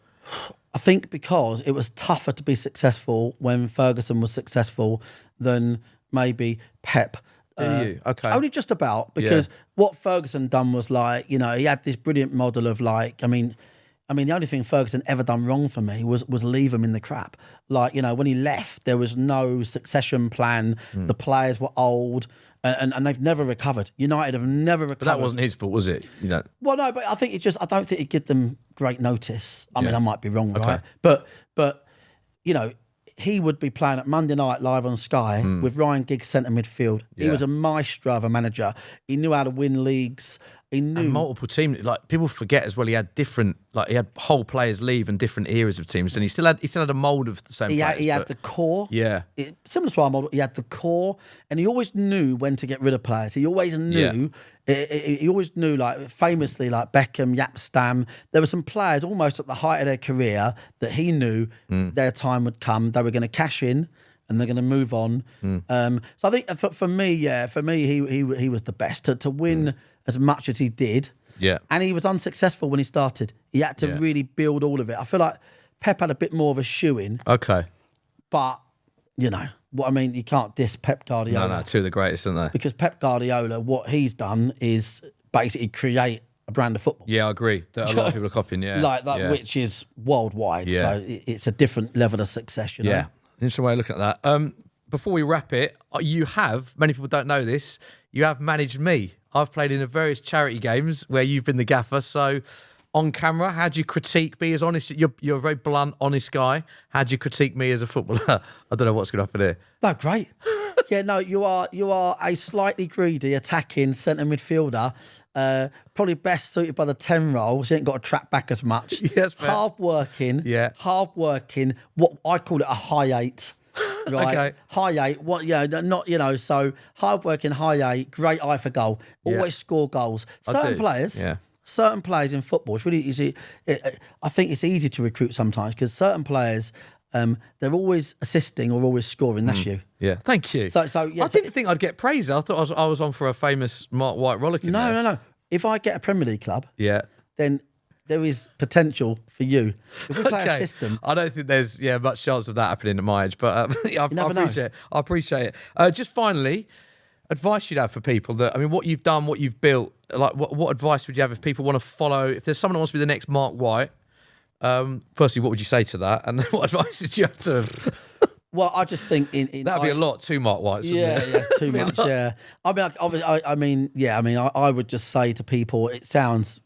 I think because it was tougher to be successful when Ferguson was successful than maybe Pep. Okay. Only just about, because what Ferguson done was like, he had this brilliant model of like, I mean, the only thing Ferguson ever done wrong for me was leave him in the crap. Like, when he left, there was no succession plan. The players were old, and they've never recovered. United have never recovered. But that wasn't his fault, was it? Well, no, but I think I don't think it gave them great notice. I mean, I might be wrong, right? But he would be playing at Monday night live on Sky with Ryan Giggs centre midfield. He was a maestro of a manager. He knew how to win leagues. He knew and multiple teams. Like people forget as well. He had different, he had whole players leave and different eras of teams, and he still had a mould of the same. He had the core. Yeah, similar to our model. He had the core, and he always knew when to get rid of players. He always knew. He always knew, like famously, like Beckham, Yap Stam. There were some players almost at the height of their career that he knew their time would come. They were going to cash in. And they're going to move on. So I think for me, he was the best to win as much as he did. Yeah, and he was unsuccessful when he started. He had to really build all of it. I feel like Pep had a bit more of a shoe-in. Okay, but what I mean, you can't diss Pep Guardiola. No, two of the greatest, aren't they? Because Pep Guardiola, what he's done is basically create a brand of football. Yeah, I agree. That a lot of people are copying. Yeah, like that, which is worldwide. Yeah. So it's a different level of success. Yeah. Interesting way of looking at that. Before we wrap it, many people don't know this, you have managed me. I've played in various charity games where you've been the gaffer. So on camera, how do you critique me as honest? You're a very blunt, honest guy. How do you critique me as a footballer? I don't know what's going to happen here. No, great. You are a slightly greedy attacking centre midfielder. Probably best suited by the 10 role. She ain't got to track back as much. Yes, hard working. What I call it a high 8. Right, okay. High 8. What? Not so hard working, high 8. Great eye for goal. Always score goals. Certain players in football. It's really easy. I think it's easy to recruit sometimes because certain players. They're always assisting or always scoring. That's you. Yeah, thank you. So I didn't think I'd get praise. I thought I was on for a famous Marc White rollicking. No. If I get a Premier League club, then there is potential for you. If we play a system, I don't think there's much chance of that happening at my age. But I appreciate it. Just finally, advice you'd have for people that what you've done, what you've built. Like what advice would you have if people want to follow? If there's someone that wants to be the next Marc White. Firstly, what would you say to that? And what advice did you have to? Well, I just think that'd be a lot too Marc White. Too much. Yeah, I would just say to people, it sounds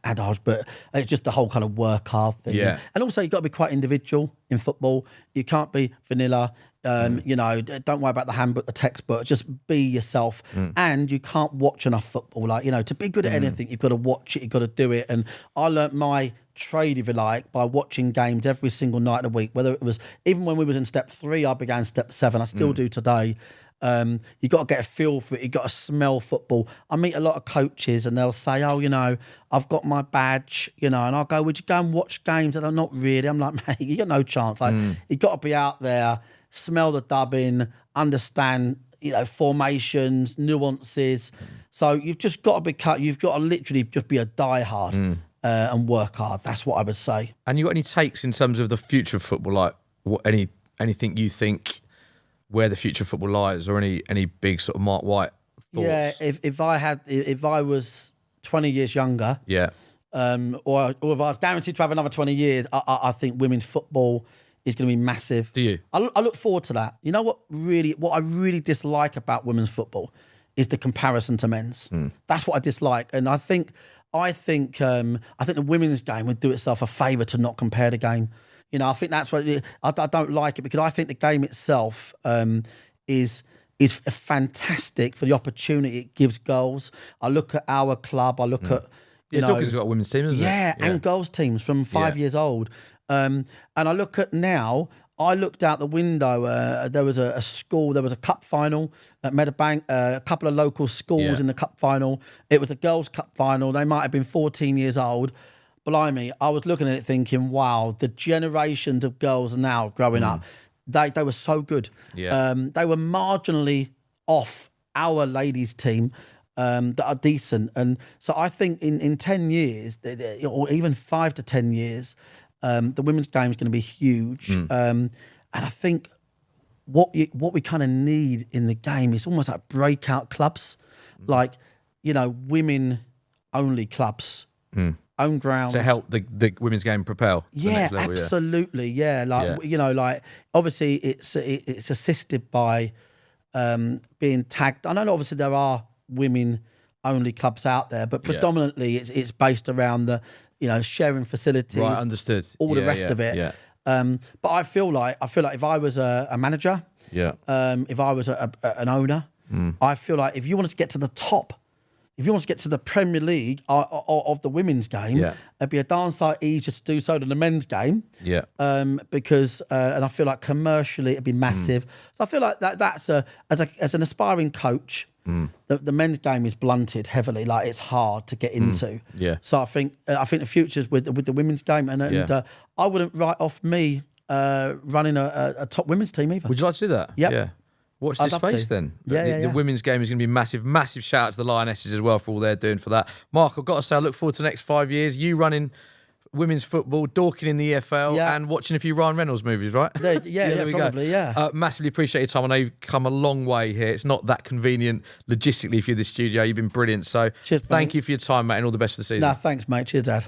adage, but it's just the whole kind of work hard thing. Yeah, and also you've got to be quite individual in football. You can't be vanilla. Don't worry about the handbook, the textbook. Just be yourself. And you can't watch enough football. To be good at anything, you've got to watch it. You've got to do it. And I learnt my trade, if you like, by watching games every single night of the week. Whether it was even when we was in step 3, I began step 7. I still do today. You got to get a feel for it. You got to smell football. I meet a lot of coaches and they'll say, I've got my badge, and I'll go, would you go and watch games? And I'm not really. I'm like, mate, you got no chance. You got to be out there, smell the dubbing, understand, formations, nuances. So you've just got to you've got to literally just be a diehard and work hard. That's what I would say. And you got any takes in terms of the future of football? Like anything you think where the future of football lies, or any big sort of Marc White thoughts? Yeah, if I was 20 years younger, or if I was guaranteed to have another 20 years, I think women's football is going to be massive. Do you? I look forward to that. You know what I really dislike about women's football is the comparison to men's. That's what I dislike, and I think the women's game would do itself a favour to not compare the game. I think that's what I don't like it, because I think the game itself is fantastic for the opportunity it gives girls. I look at our club. I look at Yeah, Dorking's got a women's team, hasn't it? Yeah, and girls teams from 5 years old. And I look at now, I looked out the window. There was a school, there was a cup final at Meadowbank, a couple of local schools in the cup final. It was a girls' cup final. They might have been 14 years old. Blimey, I was looking at it thinking, wow, the generations of girls now growing up, they were so good. Yeah. They were marginally off our ladies' team that are decent. And so I think in 10 years, or even 5 to 10 years, the women's game is going to be huge. And I think what we kind of need in the game is almost like breakout clubs, like, women-only clubs. Own ground to help the women's game propel. To the next level, absolutely, like obviously it's assisted by being tagged. I know obviously there are women only clubs out there, but predominantly it's based around the sharing facilities, right? Understood. All the rest of it. Yeah. But I feel like if I was a manager, if I was an owner, I feel like if you wanted to get to the top. If you want to get to the Premier League of the women's game, it'd be a darn sight easier to do so than the men's game. Yeah. Because and I feel like commercially it'd be massive. So I feel like that's as an aspiring coach, the men's game is blunted heavily. Like it's hard to get into. Yeah. So I think the future's with the women's game, and I wouldn't write off me running a top women's team either. Would you like to do that? Yep. Yeah. Watch this space then. Yeah, the women's game is going to be massive. Massive shout out to the Lionesses as well for all they're doing for that. Mark, I've got to say, I look forward to the next 5 years. You running women's football, Dorking in the EFL, and watching a few Ryan Reynolds movies, right? There we probably, go. Massively appreciate your time. I know you've come a long way here. It's not that convenient logistically for you, the studio. You've been brilliant. So cheers, thank you for your time, mate, and all the best for the season. Thanks, mate. Cheers, Dad.